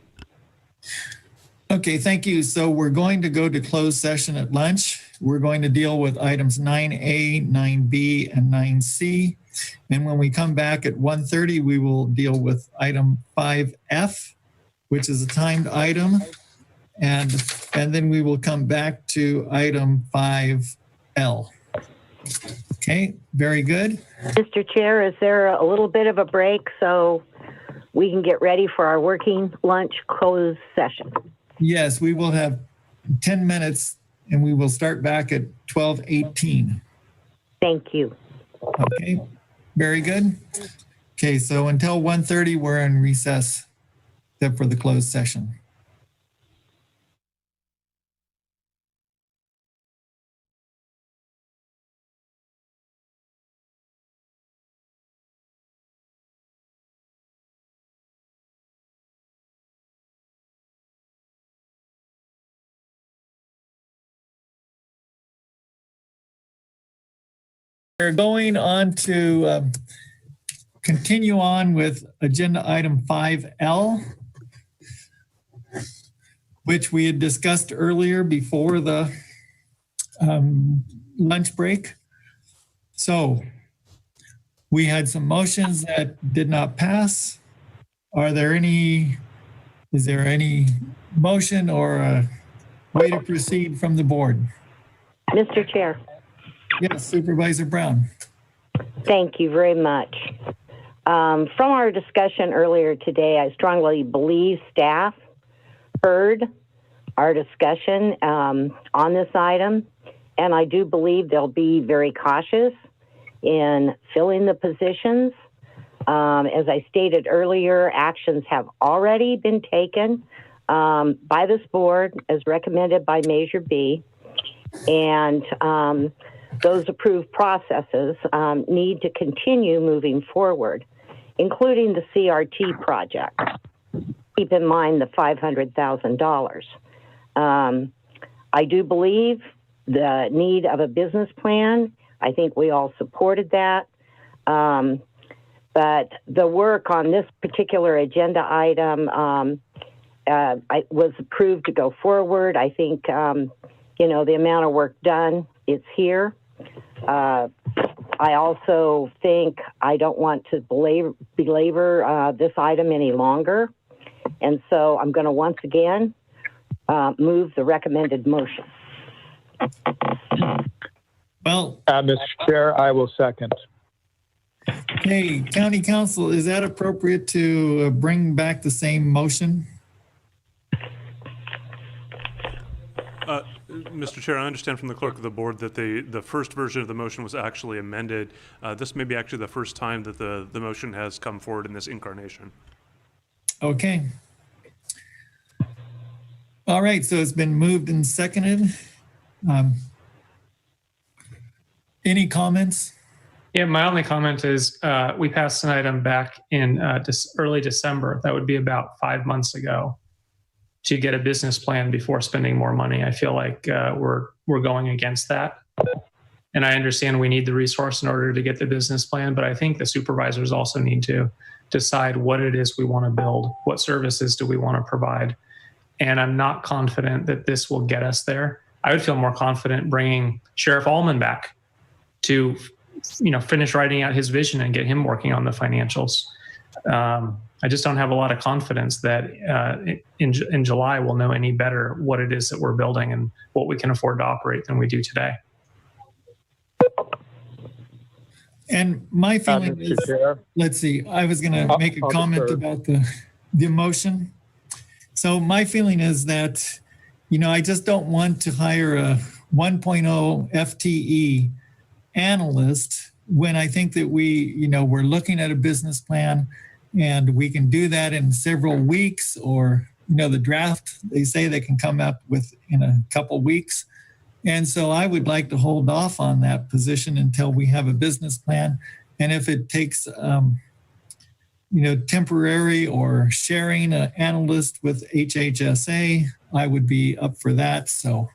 Okay, thank you. So we're going to go to closed session at lunch. We're going to deal with items 9A, 9B, and 9C. And when we come back at 1:30, we will deal with item 5F, which is a timed item. And then we will come back to item 5L. Okay, very good. Mr. Chair, is there a little bit of a break so we can get ready for our working lunch closed session? Yes, we will have 10 minutes and we will start back at 12:18. Thank you. Okay, very good. Okay, so until 1:30, we're in recess except for the closed session. We're going on to continue on with agenda item 5L, which we had discussed earlier before the lunch break. So we had some motions that did not pass. Is there any motion or a way to proceed from the board? Mr. Chair. Yes, Supervisor Brown. Thank you very much. From our discussion earlier today, I strongly believe staff heard our discussion on this item, and I do believe they'll be very cautious in filling the positions. As I stated earlier, actions have already been taken by this board as recommended by Measure B, and those approved processes need to continue moving forward, including the CRT project. Keep in mind the $500,000. I do believe the need of a business plan. I think we all supported that. But the work on this particular agenda item was approved to go forward. I think, the amount of work done is here. I also think I don't want to belabor this item any longer. And so I'm going to once again move the recommended motion. Well, Mr. Chair, I will second. Okay, County Council, is that appropriate to bring back the same motion? Mr. Chair, I understand from the clerk of the board that the first version of the motion was actually amended. This may be actually the first time that the motion has come forward in this incarnation. Okay. All right, so it's been moved and seconded. Any comments? Yeah, my only comment is we passed an item back in early December. That would be about 5 months ago, to get a business plan before spending more money. I feel like we're going against that. And I understand we need the resource in order to get the business plan, but I think the supervisors also need to decide what it is we want to build, what services do we want to provide. And I'm not confident that this will get us there. I would feel more confident bringing Sheriff Allman back to finish writing out his vision and get him working on the financials. I just don't have a lot of confidence that in July we'll know any better what it is that we're building and what we can afford to operate than we do today. And my feeling Mr. is, Chair. let's see, I was going to make a comment about the motion. So my feeling is that, I just don't want to hire a 1.0 FTE analyst when I think that we're looking at a business plan and we can do that in several weeks, or, the draft, they say they can come up with in a couple weeks. And so I would like to hold off on that position until we have a business plan. And if it takes, temporary or sharing an analyst with HHSA, I would be up for that. So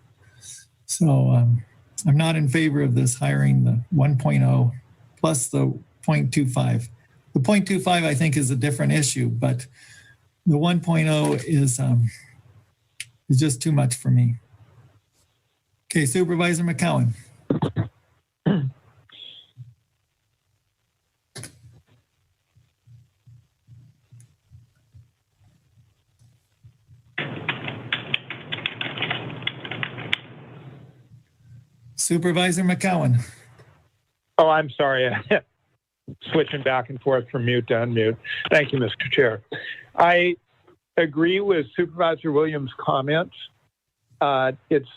I'm not in favor of this hiring the 1.0 plus the 0.25. The 0.25 I think is a different issue, but the 1.0 is just too much for me. Okay, Supervisor McCowan. Supervisor McCowan. Oh, I'm sorry. Switching back and forth from mute to unmute. Thank you, Mr. Chair. I agree with Supervisor Williams' comments. It's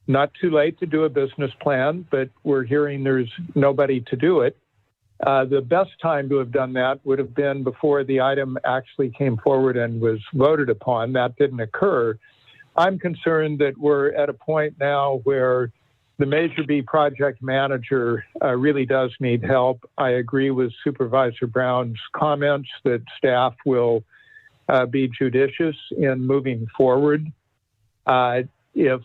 not too late to do a business plan, but we're hearing there's nobody to do it. The best time to have done that would have been before the item actually came forward and was voted upon. That didn't occur. I'm concerned that we're at a point now where the Measure B project manager really does need help. I agree with Supervisor Brown's comments that staff will be judicious in moving forward. If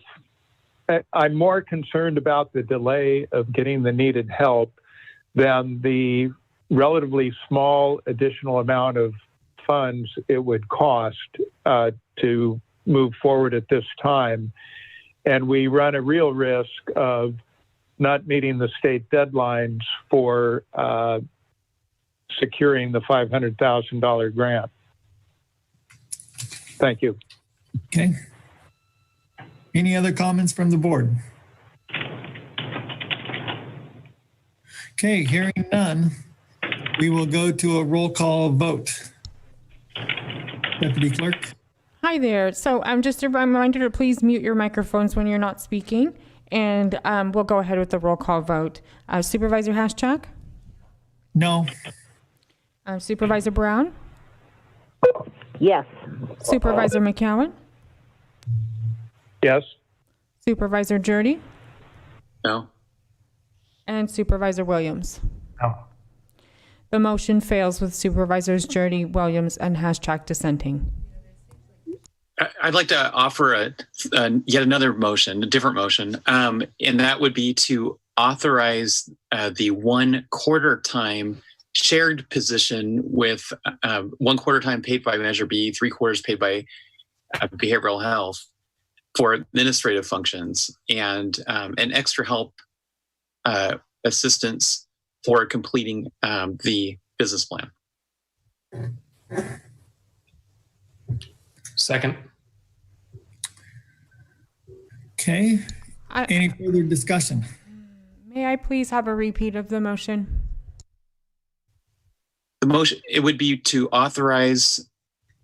I'm more concerned about the delay of getting the needed help than the relatively small additional amount of funds it would cost to move forward at this time. And we run a real risk of not meeting the state deadlines for securing the $500,000 grant. Thank you. Okay. Any other comments from the board? Okay, hearing none, we will go to a roll call vote. Deputy Clerk? Hi there. So just a reminder to please mute your microphones when you're not speaking, and we'll go ahead with the roll call vote. Supervisor Haschak? No. Supervisor Brown? Yes. Supervisor McCowan? Yes. Supervisor Jurdy? No. And Supervisor Williams? No. The motion fails with Supervisors Jurdy, Williams, and Haschak dissenting. I'd like to offer yet another motion, a different motion, and that would be to authorize the 1/4 time shared position with 1/4 time paid by Measure B, 3/4 paid by behavioral health for administrative functions, and an extra help assistance for completing the business plan. Second. Okay. Any further discussion? May I please have a repeat of the motion? The motion, it would be to authorize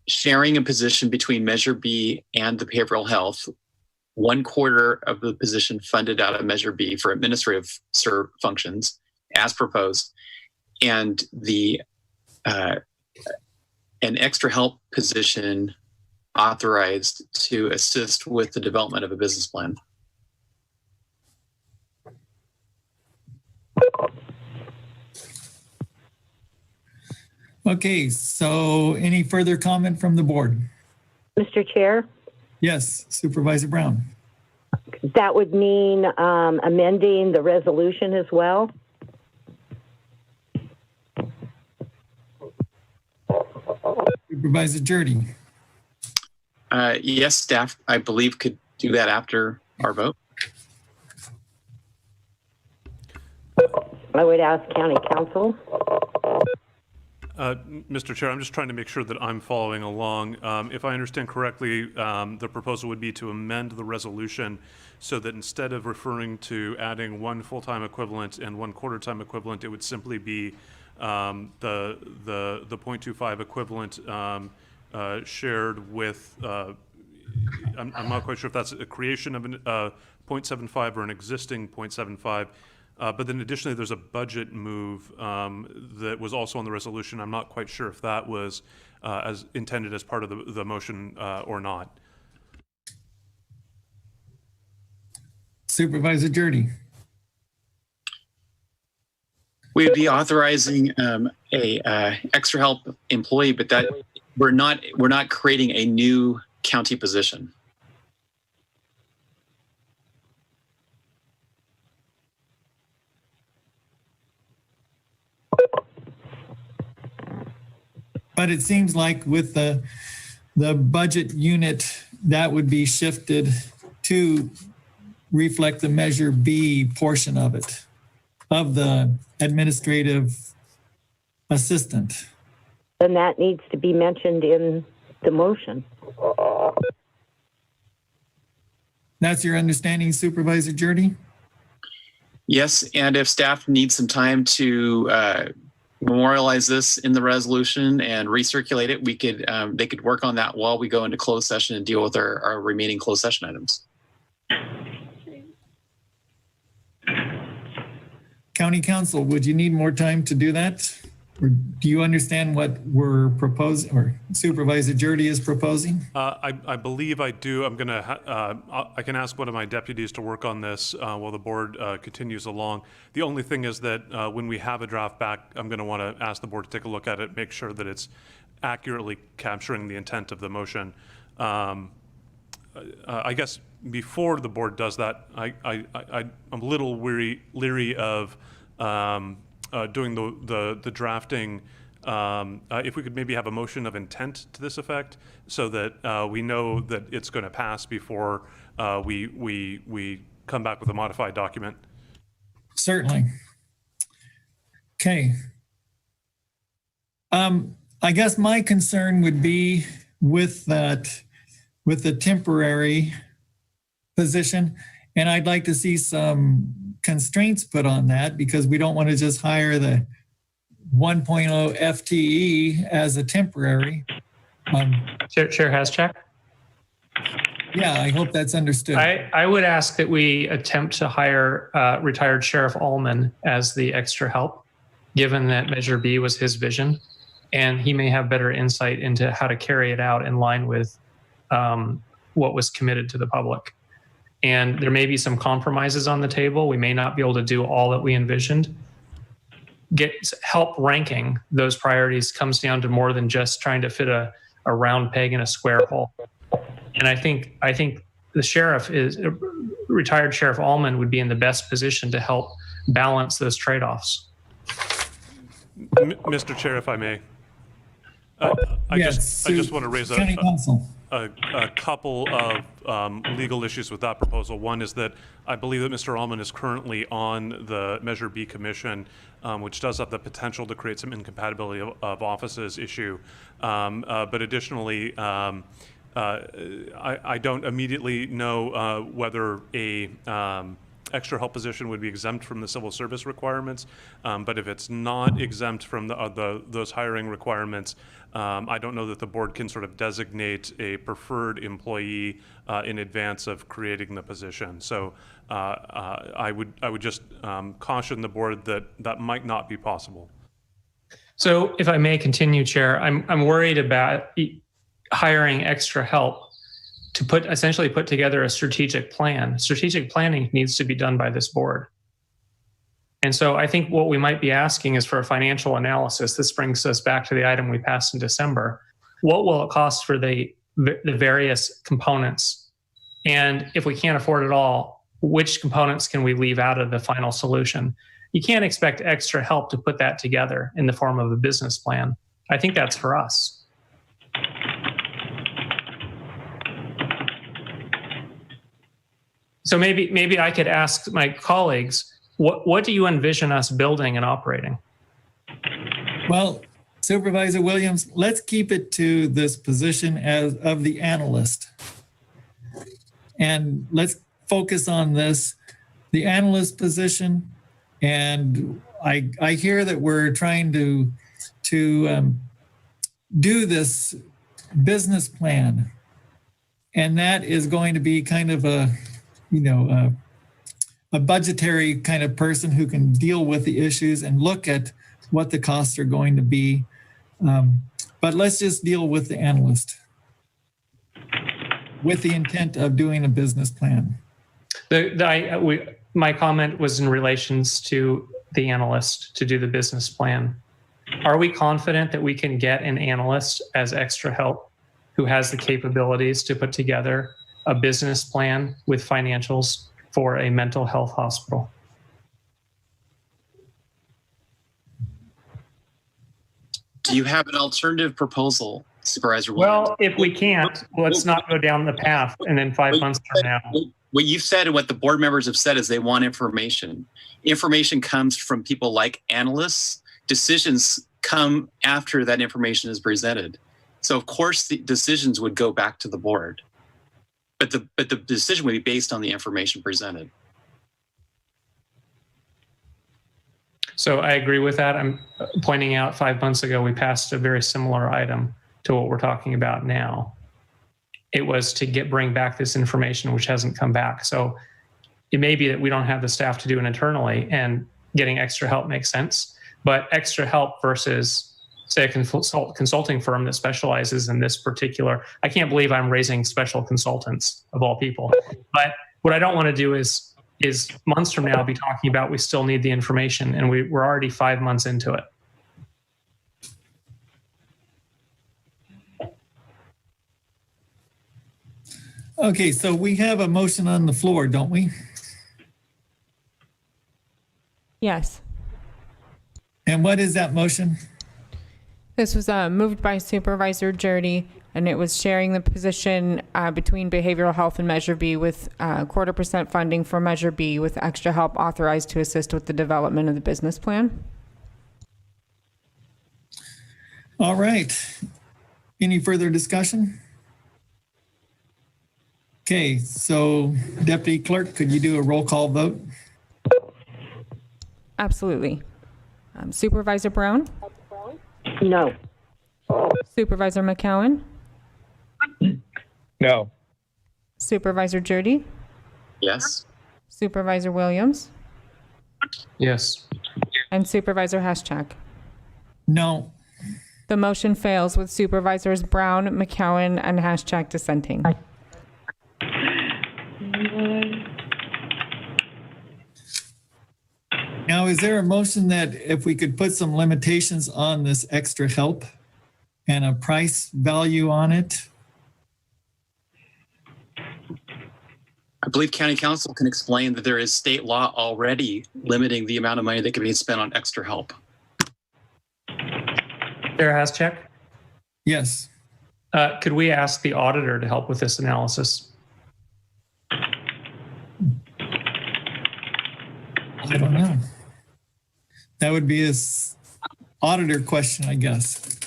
sharing a position between Measure B and the behavioral health, 1/4 of the position funded out of Measure B for administrative functions as proposed, and the an extra help position authorized to assist with the development of a business plan. Okay, so any further comment from the board? Mr. Chair, Yes, Supervisor Brown. that would mean amending the resolution as well? Supervisor Jurdy. Yes, staff, I believe, could do that after our vote. I would ask County Council. Mr. Chair, I'm just trying to make sure that I'm following along. If I understand correctly, the proposal would be to amend the resolution so that instead of referring to adding 1 full-time equivalent and 1/4 time equivalent, it would simply be the 0.25 equivalent shared with, I'm not quite sure if that's a creation of a 0.75 or an existing 0.75. But then additionally, there's a budget move that was also on the resolution. I'm not quite sure if that was as intended as part of the motion or not. Supervisor Jurdy. We would be authorizing a extra help employee, but that we're not creating a new county position. But it seems like with the budget unit, that would be shifted to reflect the Measure B portion of it, of the administrative assistant. Then that needs to be mentioned in the motion. That's your understanding, Supervisor Jurdy? Yes, and if staff needs some time to memorialize this in the resolution and recirculate it, we could they could work on that while we go into closed session and deal with our remaining closed session items. County Council, would you need more time to do that? Or do you understand what we're proposing, or Supervisor Jurdy is proposing? I believe I do. I'm gonna. I can ask one of my deputies to work on this while the board continues along. The only thing is that when we have a draft back, I'm going to want to ask the board to take a look at it, make sure that it's accurately capturing the intent of the motion. I guess before the board does that, I'm a little leery of doing the drafting, if we could maybe have a motion of intent to this effect, so that we know that it's going to pass before we come back with a modified document. Certainly. Okay. I guess my concern would be with that, with the temporary position, and I'd like to see some constraints put on that, because we don't want to just hire the 1.0 FTE as a temporary. Chair Haschak? Yeah, I hope that's understood. I would ask that we attempt to hire retired Sheriff Allman as the extra help, given that Measure B was his vision, and he may have better insight into how to carry it out in line with what was committed to the public. And there may be some compromises on the table. We may not be able to do all that we envisioned. Get help ranking those priorities comes down to more than just trying to fit a round peg in a square hole. And I think the sheriff retired Sheriff Allman would be in the best position to help balance those trade-offs. Mr. Chair, if I may, I just want to raise a couple of legal issues with that proposal. One is that I believe that Mr. Allman is currently on the Measure B Commission, which does have the potential to create some incompatibility of offices issue. But additionally, I don't immediately know whether a extra help position would be exempt from the civil service requirements. But if it's not exempt from those hiring requirements, I don't know that the board can sort of designate a preferred employee in advance of creating the position. So I would just caution the board that that might not be possible. So if I may continue, Chair, I'm worried about hiring extra help to essentially put together a strategic plan. Strategic planning needs to be done by this board. And so I think what we might be asking is for a financial analysis. This brings us back to the item we passed in December. What will it cost for the various components? And if we can't afford it all, which components can we leave out of the final solution? You can't expect extra help to put that together in the form of a business plan. I think that's for us. So maybe I could ask my colleagues, what do you envision us building and operating? Well, Supervisor Williams, let's keep it to this position of the analyst. And let's focus on the analyst position. And I hear that we're trying to do this business plan. And that is going to be kind of a budgetary kind of person who can deal with the issues and look at what the costs are going to be. But let's just deal with the analyst with the intent of doing a business plan. My comment was in relations to the analyst to do the business plan. Are we confident that we can get an analyst as extra help who has the capabilities to put together a business plan with financials for a mental health hospital? Do you have an alternative proposal, Supervisor Williams? Well, if we can't, let's not go down the path and then 5 months from now. What you've said and what the board members have said is they want information. Information comes from people like analysts. Decisions come after that information is presented. So of course the decisions would go back to the board. But the decision would be based on the information presented. So I agree with that. I'm pointing out 5 months ago, we passed a very similar item to what we're talking about now. It was to bring back this information, which hasn't come back. So it may be that we don't have the staff to do it internally, and getting extra help makes sense. But extra help versus, say, a consulting firm that specializes in this particular, I can't believe I'm raising special consultants of all people. But what I don't want to do is months from now be talking about we still need the information, and we're already 5 months into it. Okay, so we have a motion on the floor, don't we? Yes. And what is that motion? This was moved by Supervisor Jurdy, and it was sharing the position between behavioral health and Measure B with 0.25% funding for Measure B with extra help authorized to assist with the development of the business plan. All right. Any further discussion? Okay, so Deputy Clerk, could you do a roll call vote? Absolutely. Supervisor Brown? No. Supervisor McCowan? No. Supervisor Jurdy? Yes. Supervisor Williams? Yes. And Supervisor Haschak? No. The motion fails with Supervisors Brown, McCowan, and Haschak dissenting. Now, is there a motion that if we could put some limitations on this extra help and a price value on it? I believe County Council can explain that there is state law already limiting the amount of money that can be spent on extra help. Chair Haschak, Yes. could we ask the auditor to help with this analysis? I don't know. That would be his auditor question, I guess.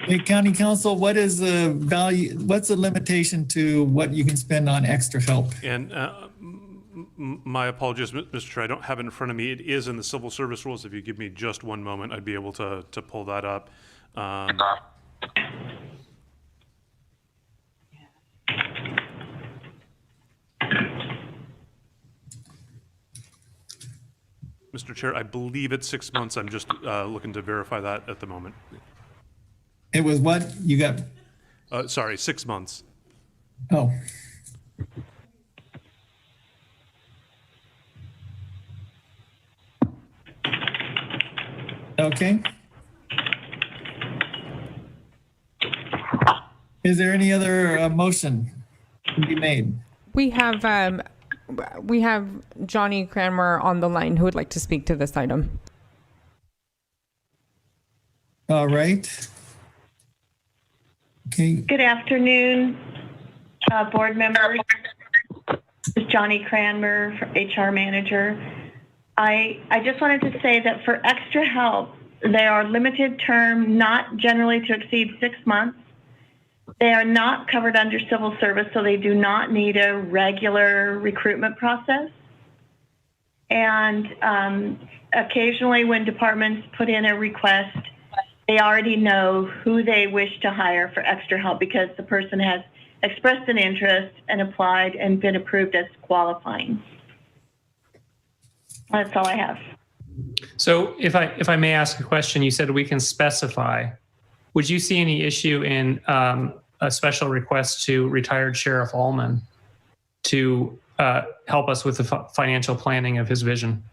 Hey, County Council, what is the value, what's the limitation to what you can spend on extra help? And my apologies, Mr. Chair, I don't have it in front of me. It is in the civil service rules. If you give me just one moment, I'd be able to pull that up. Mr. Chair, I believe it's 6 months. I'm just looking to verify that at the moment. It was what? You got, Sorry, 6 months. oh. Okay. Is there any other motion to be made? We have Johnny Cranmer on the line who would like to speak to this item. All right. Okay. Good afternoon, board members. This is Johnny Cranmer, HR manager. I just wanted to say that for extra help, they are limited term, not generally to exceed 6 months. They are not covered under civil service, so they do not need a regular recruitment process. And occasionally when departments put in a request, they already know who they wish to hire for extra help because the person has expressed an interest and applied and been approved as qualifying. That's all I have. So if I may ask a question, you said we can specify. Would you see any issue in a special request to retired Sheriff Allman to help us with the financial planning of his vision?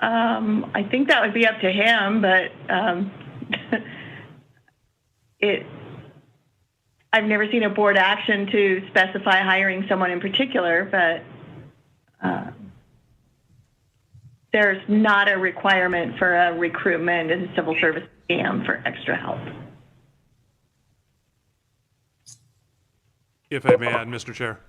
I think that would be up to him, but I've never seen a board action to specify hiring someone in particular, but there's not a requirement for a recruitment and civil service exam for extra help. If I may add, Mr. Chair.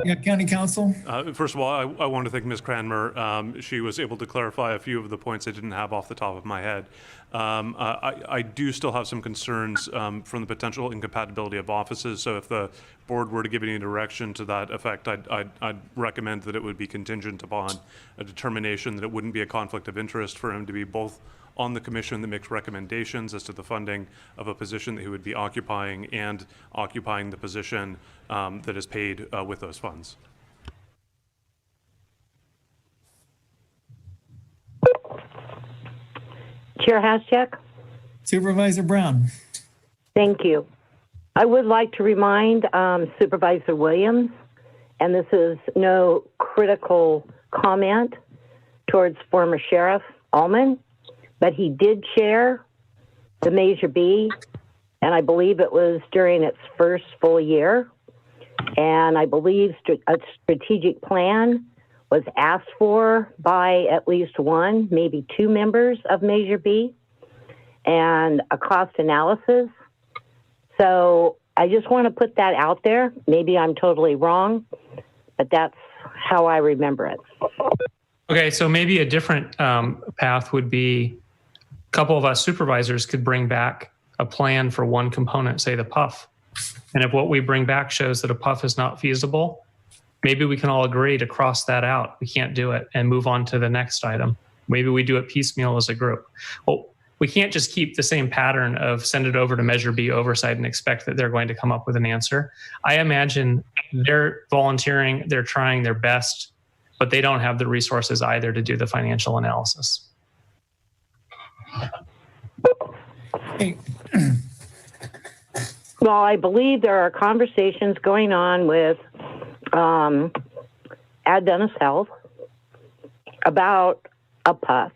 Yeah, County Council. First of all, I want to thank Ms. Cranmer. She was able to clarify a few of the points I didn't have off the top of my head. I do still have some concerns from the potential incompatibility of offices. So if the board were to give any direction to that effect, I'd recommend that it would be contingent upon a determination that it wouldn't be a conflict of interest for him to be both on the commission that makes recommendations as to the funding of a position that he would be occupying and occupying the position that is paid with those funds. Chair Haschak? Supervisor Brown. Thank you. I would like to remind Supervisor Williams, and this is no critical comment towards former Sheriff Allman, but he did chair the Measure B, and I believe it was during its first full year. And I believe a strategic plan was asked for by at least one, maybe two members of Measure B, and a cost analysis. So I just want to put that out there. Maybe I'm totally wrong, but that's how I remember it. Okay, so maybe a different path would be a couple of us supervisors could bring back a plan for one component, say the PUF. And if what we bring back shows that a PUF is not feasible, maybe we can all agree to cross that out. We can't do it and move on to the next item. Maybe we do it piecemeal as a group. Well, we can't just keep the same pattern of send it over to Measure B oversight and expect that they're going to come up with an answer. I imagine they're volunteering, they're trying their best, but they don't have the resources either to do the financial analysis. Hey. Well, I believe there are conversations going on with Adventist Health about a PUF.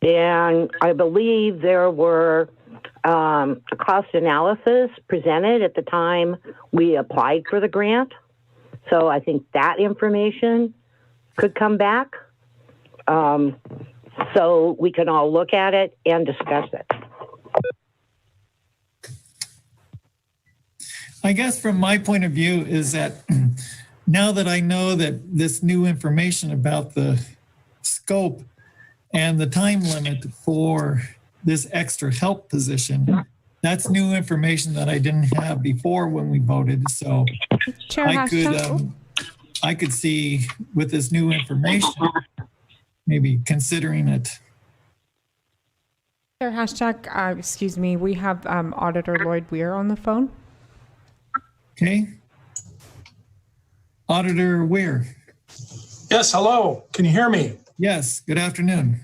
And I believe there were a cost analysis presented at the time we applied for the grant. So I think that information could come back. So we can all look at it and discuss it. I guess from my point of view is that now that I know that this new information about the scope and the time limit for this extra help position, that's new information that I didn't have before when we voted. So Chair I could see with this new information, maybe considering it. Chair Hashtag, excuse me, we have Auditor Lloyd Weir on the phone. Okay. Auditor Weir. Yes, hello. Can you hear me? Yes, good afternoon.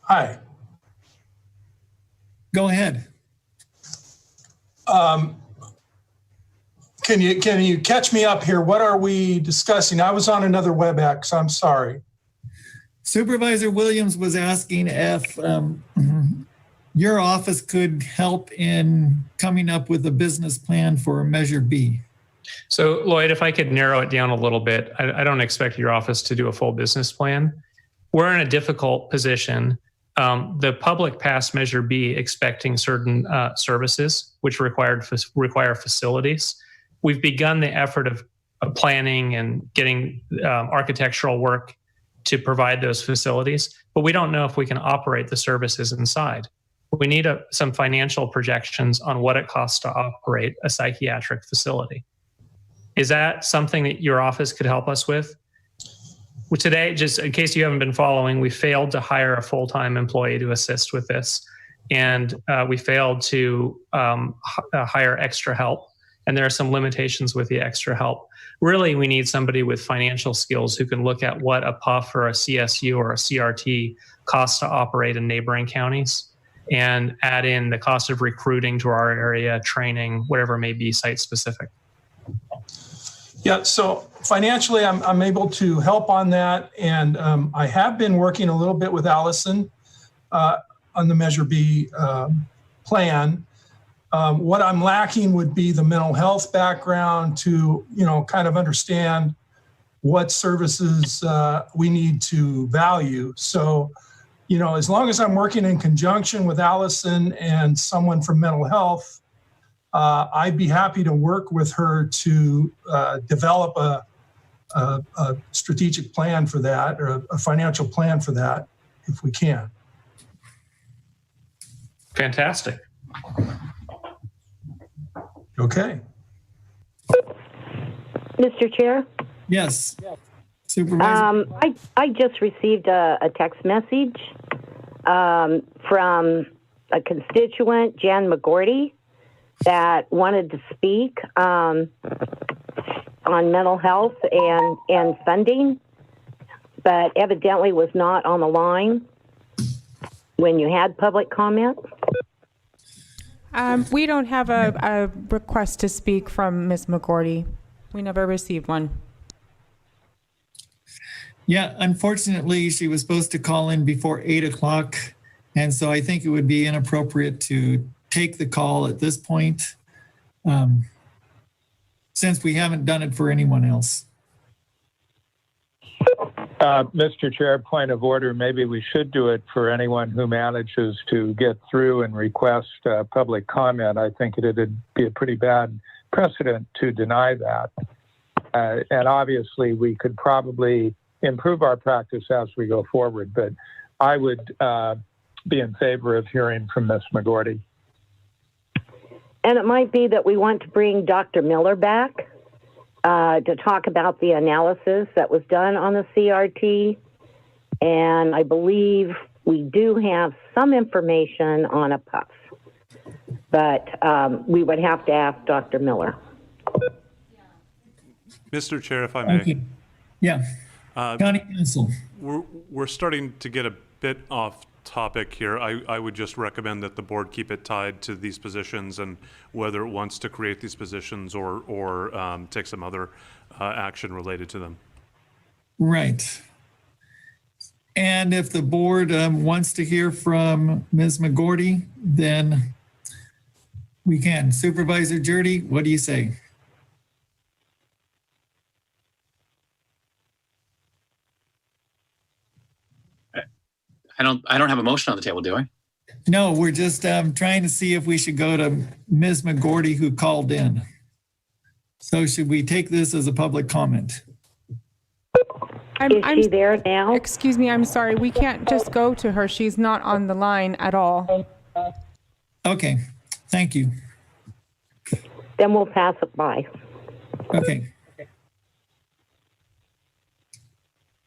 Hi. Go ahead. Can you catch me up here? What are we discussing? I was on another WebEx. I'm sorry. Supervisor Williams was asking if your office could help in coming up with a business plan for Measure B. So Lloyd, if I could narrow it down a little bit, I don't expect your office to do a full business plan. We're in a difficult position. The public passed Measure B expecting certain services, which require facilities. We've begun the effort of planning and getting architectural work to provide those facilities, but we don't know if we can operate the services inside. We need some financial projections on what it costs to operate a psychiatric facility. Is that something that your office could help us with? Well, today, just in case you haven't been following, we failed to hire a full-time employee to assist with this. And we failed to hire extra help. And there are some limitations with the extra help. Really, we need somebody with financial skills who can look at what a PUF or a CSU or a CRT costs to operate in neighboring counties and add in the cost of recruiting to our area, training, whatever may be site-specific. Yeah, so financially, I'm able to help on that. And I have been working a little bit with Allison on the Measure B plan. What I'm lacking would be the mental health background to, kind of understand what services we need to value. So, as long as I'm working in conjunction with Allison and someone from mental health, I'd be happy to work with her to develop a strategic plan for that, or a financial plan for that, if we can. Fantastic. Okay. Mr. Chair? Yes. Supervisor. I just received a text message from a constituent, Jan McGorty, that wanted to speak on mental health and funding, but evidently was not on the line when you had public comment. We don't have a request to speak from Ms. McGorty. We never received one. Yeah, unfortunately, she was supposed to call in before 8 o'clock. And so I think it would be inappropriate to take the call at this point. since we haven't done it for anyone else. Mr. Chair, point of order, maybe we should do it for anyone who manages to get through and request public comment. I think it'd be a pretty bad precedent to deny that. And obviously, we could probably improve our practice as we go forward, but I would be in favor of hearing from Ms. McGorty. And it might be that we want to bring Dr. Miller back to talk about the analysis that was done on the CRT. And I believe we do have some information on a PUF, but we would have to ask Dr. Miller. Mr. Chair, if I may. Okay. Yeah. County Council. We're starting to get a bit off topic here. I would just recommend that the board keep it tied to these positions and whether it wants to create these positions or take some other action related to them. Right. And if the board wants to hear from Ms. McGorty, then we can. Supervisor Jurdy, what do you say? I don't have a motion on the table, do I? No, we're just trying to see if we should go to Ms. McGorty who called in. So should we take this as a public comment? Is she there now? Excuse me, I'm sorry. We can't just go to her. She's not on the line at all. Okay, thank you. Then we'll pass it by. Okay.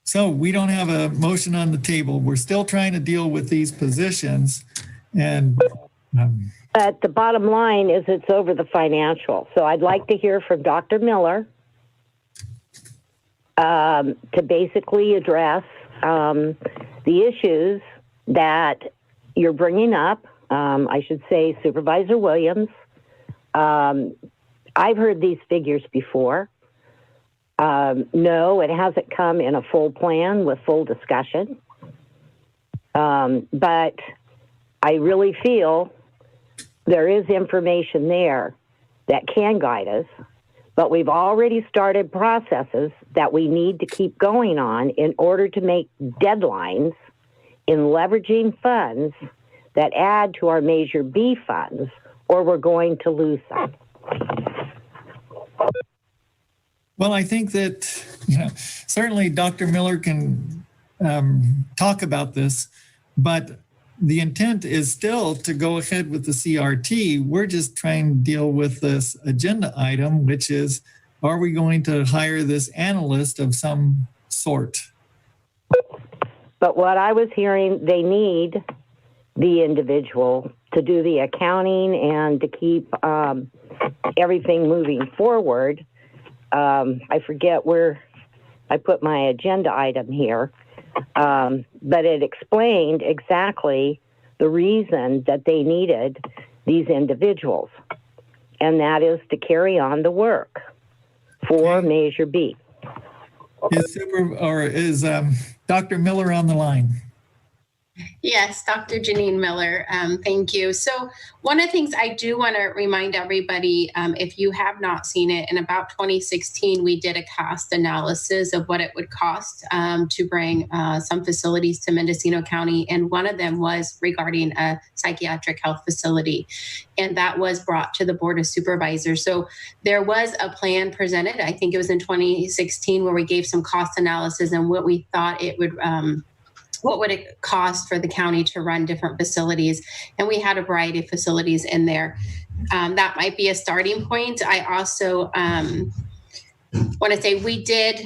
So we don't have a motion on the table. We're still trying to deal with these positions, and But the bottom line is it's over the financial. So I'd like to hear from Dr. Miller to basically address the issues that you're bringing up. I should say Supervisor Williams. I've heard these figures before. No, it hasn't come in a full plan with full discussion. But I really feel there is information there that can guide us, but we've already started processes that we need to keep going on in order to make deadlines in leveraging funds that add to our Measure B funds, or we're going to lose them. well, I think that certainly Dr. Miller can talk about this, but the intent is still to go ahead with the CRT. We're just trying to deal with this agenda item, which is, are we going to hire this analyst of some sort? But what I was hearing, they need the individual to do the accounting and to keep everything moving forward. I forget where I put my agenda item here, but it explained exactly the reason that they needed these individuals, and that is to carry on the work for Measure B. Is Dr. Miller on the line? Yes, Dr. Janine Miller. Thank you. So one of the things I do want to remind everybody, if you have not seen it, in about 2016, we did a cost analysis of what it would cost to bring some facilities to Mendocino County. And one of them was regarding a psychiatric health facility. And that was brought to the Board of Supervisors. So there was a plan presented, I think it was in 2016, where we gave some cost analysis and what we thought it would what would it cost for the county to run different facilities? And we had a variety of facilities in there. That might be a starting point. I also want to say we did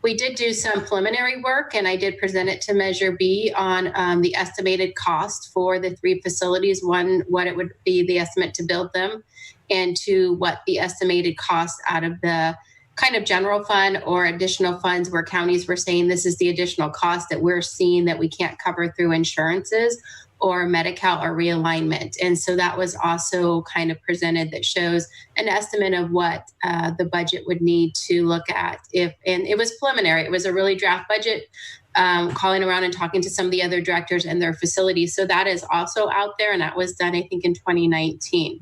do some preliminary work, and I did present it to Measure B on the estimated cost for the 3 facilities. One, what it would be the estimate to build them, and 2, what the estimated cost out of the kind of general fund or additional funds where counties were saying this is the additional cost that we're seeing that we can't cover through insurances or Medi-Cal or realignment. And so that was also kind of presented that shows an estimate of what the budget would need to look at and it was preliminary. It was a really draft budget, calling around and talking to some of the other directors and their facilities. So that is also out there, and that was done, I think, in 2019.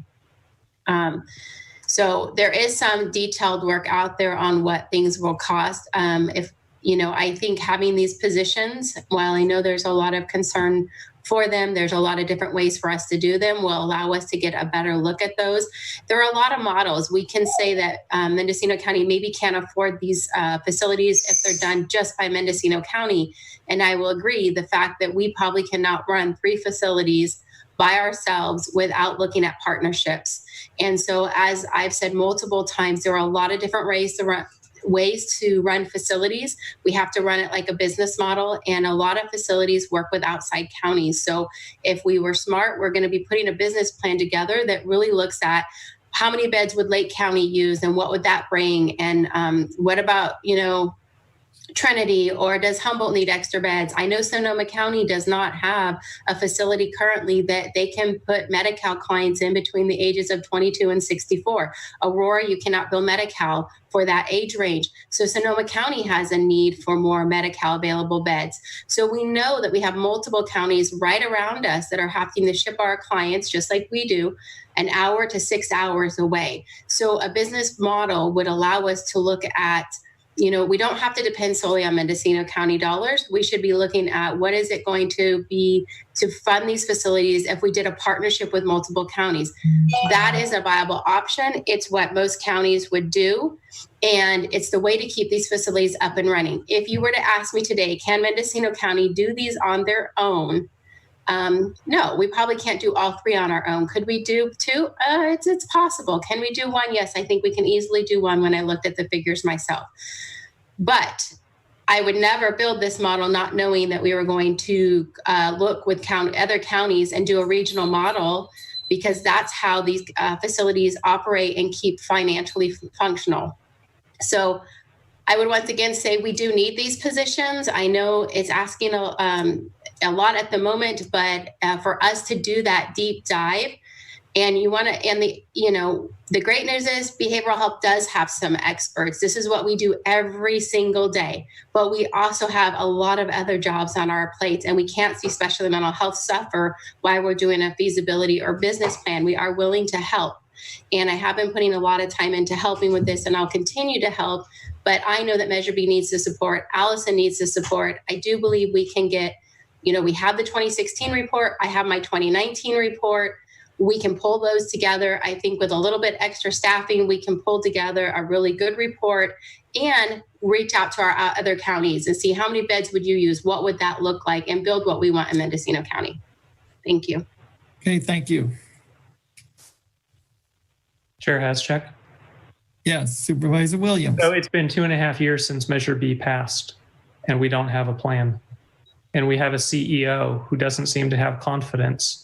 So there is some detailed work out there on what things will cost. I think having these positions, while I know there's a lot of concern for them, there's a lot of different ways for us to do them, will allow us to get a better look at those. There are a lot of models. We can say that Mendocino County maybe can't afford these facilities if they're done just by Mendocino County. And I will agree, the fact that we probably cannot run 3 facilities by ourselves without looking at partnerships. And so, as I've said multiple times, there are a lot of different ways to run facilities. We have to run it like a business model, and a lot of facilities work with outside counties. So if we were smart, we're going to be putting a business plan together that really looks at how many beds would Lake County use and what would that bring, and what about, Trinity, or does Humboldt need extra beds? I know Sonoma County does not have a facility currently that they can put Medi-Cal clients in between the ages of 22 and 64. Aurora, you cannot bill Medi-Cal for that age range. So Sonoma County has a need for more Medi-Cal available beds. So we know that we have multiple counties right around us that are having to ship our clients, just like we do, an hour to 6 hours away. So a business model would allow us to look at, we don't have to depend solely on Mendocino County dollars. We should be looking at what is it going to be to fund these facilities if we did a partnership with multiple counties. That is a viable option. It's what most counties would do. And it's the way to keep these facilities up and running. If you were to ask me today, can Mendocino County do these on their own? No, we probably can't do all 3 on our own. Could we do 2? It's possible. Can we do 1? Yes, I think we can easily do 1 when I looked at the figures myself. But I would never build this model not knowing that we were going to look with other counties and do a regional model, because that's how these facilities operate and keep financially functional. So I would once again say we do need these positions. I know it's asking a lot at the moment, but for us to do that deep dive, and the great news is behavioral health does have some experts. This is what we do every single day, but we also have a lot of other jobs on our plates, and we can't see especially mental health suffer while we're doing a feasibility or business plan. We are willing to help. And I have been putting a lot of time into helping with this, and I'll continue to help. But I know that Measure B needs the support. Allison needs the support. I do believe we can get, we have the 2016 report. I have my 2019 report. We can pull those together. I think with a little bit extra staffing, we can pull together a really good report and reach out to our other counties and see how many beds would you use? What would that look like? And build what we want in Mendocino County. Thank you. Okay, thank you. Chair Haschek. Yes, Supervisor Williams. So it's been 2.5 years since Measure B passed, and we don't have a plan. And we have a CEO who doesn't seem to have confidence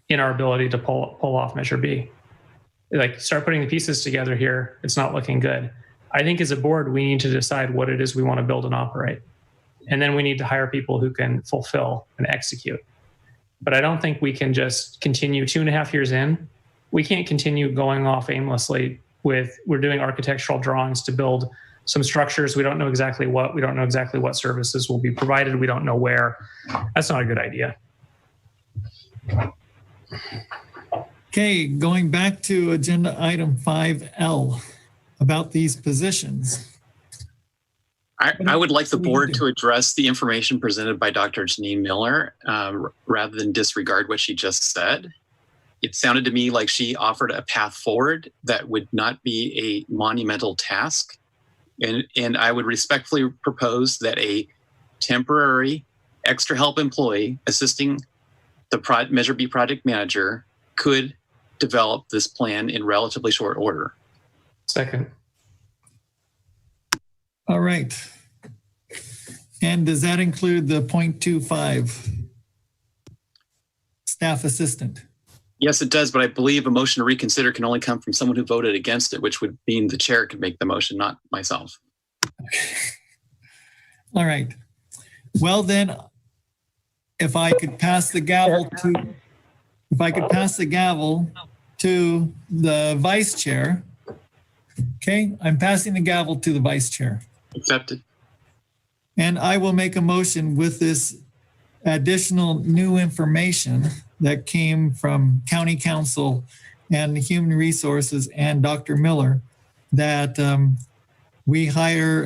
in our ability to pull off Measure B. Start putting the pieces together here. It's not looking good. I think as a board, we need to decide what it is we want to build and operate. And then we need to hire people who can fulfill and execute. But I don't think we can just continue 2.5 years in. We can't continue going off aimlessly we're doing architectural drawings to build some structures. We don't know exactly what. We don't know exactly what services will be provided. We don't know where. That's not a good idea. Okay, going back to agenda item 5L about these positions. I would like the board to address the information presented by Dr. Janine Miller rather than disregard what she just said. It sounded to me like she offered a path forward that would not be a monumental task. And I would respectfully propose that a temporary extra help employee assisting the Measure B project manager could develop this plan in relatively short order. Second. All right. And does that include the 0.25 staff assistant? Yes, it does, but I believe a motion to reconsider can only come from someone who voted against it, which would mean the chair could make the motion, not myself. All right. Well, then, if I could pass the gavel to the vice chair. Okay, I'm passing the gavel to the vice chair. Accepted. And I will make a motion with this additional new information that came from County Council and Human Resources and Dr. Miller that we hire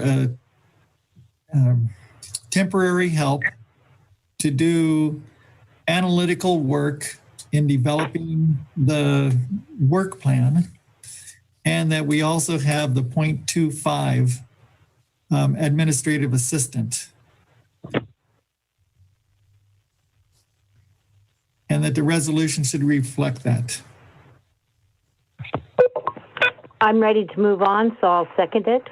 a temporary help to do analytical work in developing the work plan, and that we also have the 0.25 administrative assistant. And that the resolution should reflect that. I'm ready to move on, so I'll second it.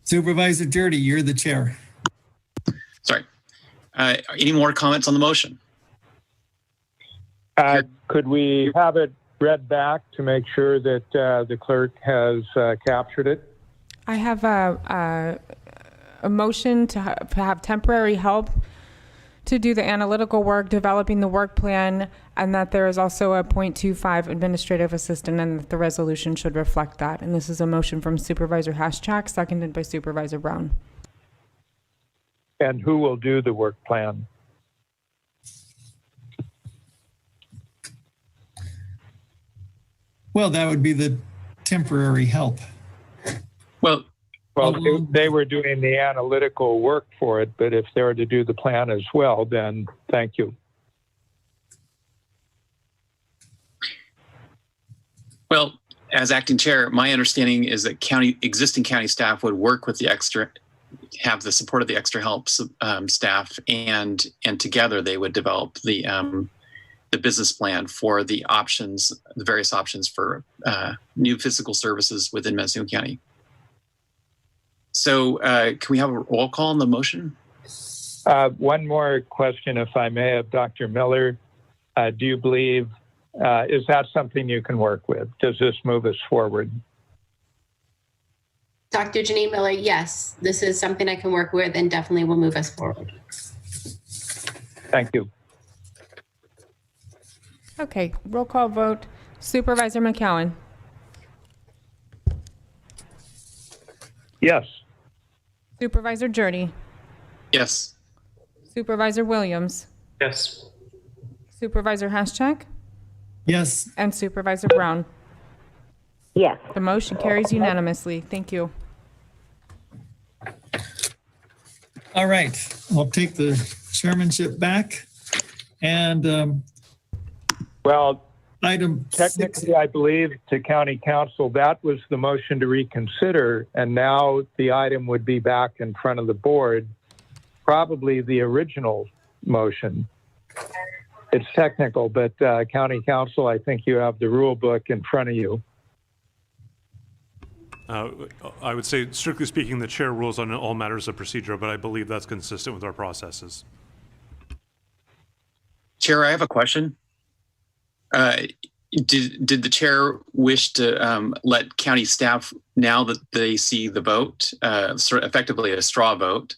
Supervisor Jurdy, you're the chair. Sorry. Any more comments on the motion? Could we have it read back to make sure that the clerk has captured it? I have a motion to have temporary help to do the analytical work, developing the work plan, and that there is also a 0.25 administrative assistant, and that the resolution should reflect that. And this is a motion from Supervisor Haschak, seconded by Supervisor Brown. And who will do the work plan? Well, that would be the temporary help. Well, they were doing the analytical work for it, but if they were to do the plan as well, then thank you. well, as acting chair, my understanding is that existing county staff would work with have the support of the extra help staff, and together they would develop the business plan for the various options for new physical services within Mendocino County. So can we have a roll call on the motion? One more question, if I may, of Dr. Miller. Do you believe, is that something you can work with? Does this move us forward? Dr. Janine Miller, yes, this is something I can work with and definitely will move us forward. Thank you. Okay, roll call vote. Supervisor McCowan. Yes. Supervisor Jurdy. Yes. Supervisor Williams. Yes. Supervisor Haschak. Yes. And Supervisor Brown. Yes. The motion carries unanimously. Thank you. All right, I'll take the chairmanship back. And well, item technically, 6. I believe to County Council, that was the motion to reconsider, and now the item would be back in front of the board, probably the original motion. It's technical, but County Council, I think you have the rule book in front of you. I would say, strictly speaking, the chair rules on all matters of procedure, but I believe that's consistent with our processes. Chair, I have a question. Did the chair wish to let county staff, now that they see the vote, sort of effectively a straw vote,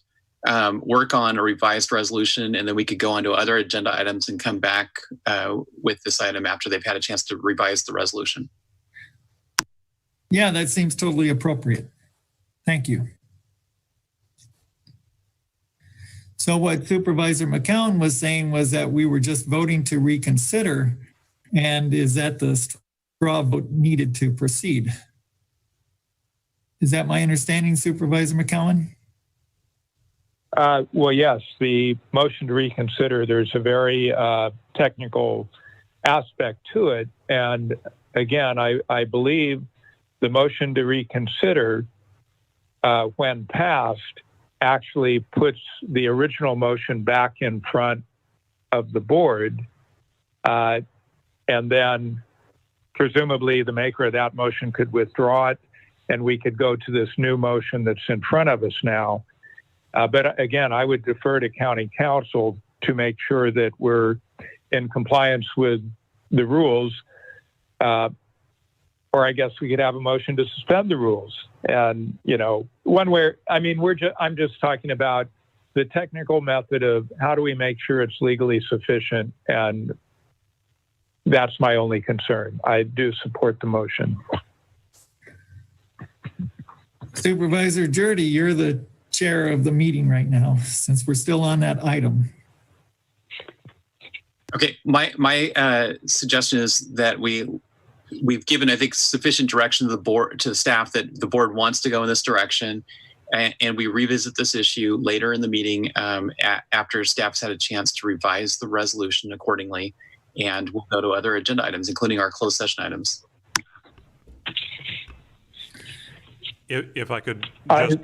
work on a revised resolution, and then we could go on to other agenda items and come back with this item after they've had a chance to revise the resolution? Yeah, that seems totally appropriate. Thank you. So what Supervisor McCowan was saying was that we were just voting to reconsider, and is that the straw vote needed to proceed? Is that my understanding, Supervisor McCowan? Well, yes, the motion to reconsider, there's a very technical aspect to it. And again, I believe the motion to reconsider, when passed, actually puts the original motion back in front of the board. And then presumably the maker of that motion could withdraw it, and we could go to this new motion that's in front of us now. But again, I would defer to County Council to make sure that we're in compliance with the rules. Or I guess we could have a motion to suspend the rules. And, you know, one where, I mean, I'm just talking about the technical method of how do we make sure it's legally sufficient. And that's my only concern. I do support the motion. Supervisor Jurdy, you're the chair of the meeting right now, since we're still on that item. Okay, my suggestion is that we've given, I think, sufficient direction to the board, to the staff, that the board wants to go in this direction, and we revisit this issue later in the meeting after staff's had a chance to revise the resolution accordingly, and we'll go to other agenda items, including our closed session items. If I could just...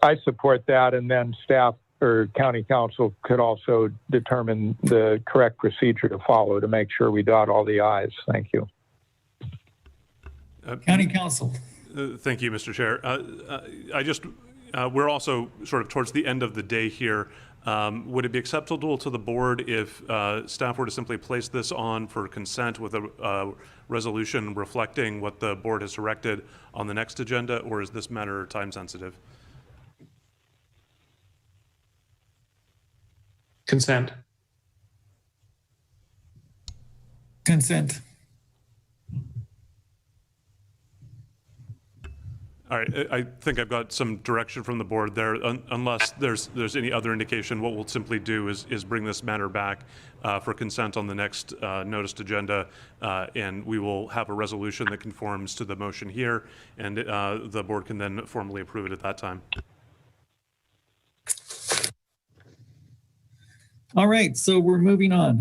I support that, and then staff or county council could also determine the correct procedure to follow to make sure we dot all the I's. Thank you. County council. Thank you, Mr. Chair. We're also sort of towards the end of the day here. Would it be acceptable to the board if staff were to simply place this on for consent with a resolution reflecting what the board has directed on the next agenda, or is this matter time sensitive? Consent. Consent. All right, I think I've got some direction from the board there. Unless there's any other indication, what we'll simply do is bring this matter back for consent on the next noticed agenda, and we will have a resolution that conforms to the motion here, and the board can then formally approve it at that time. All right, so we're moving on.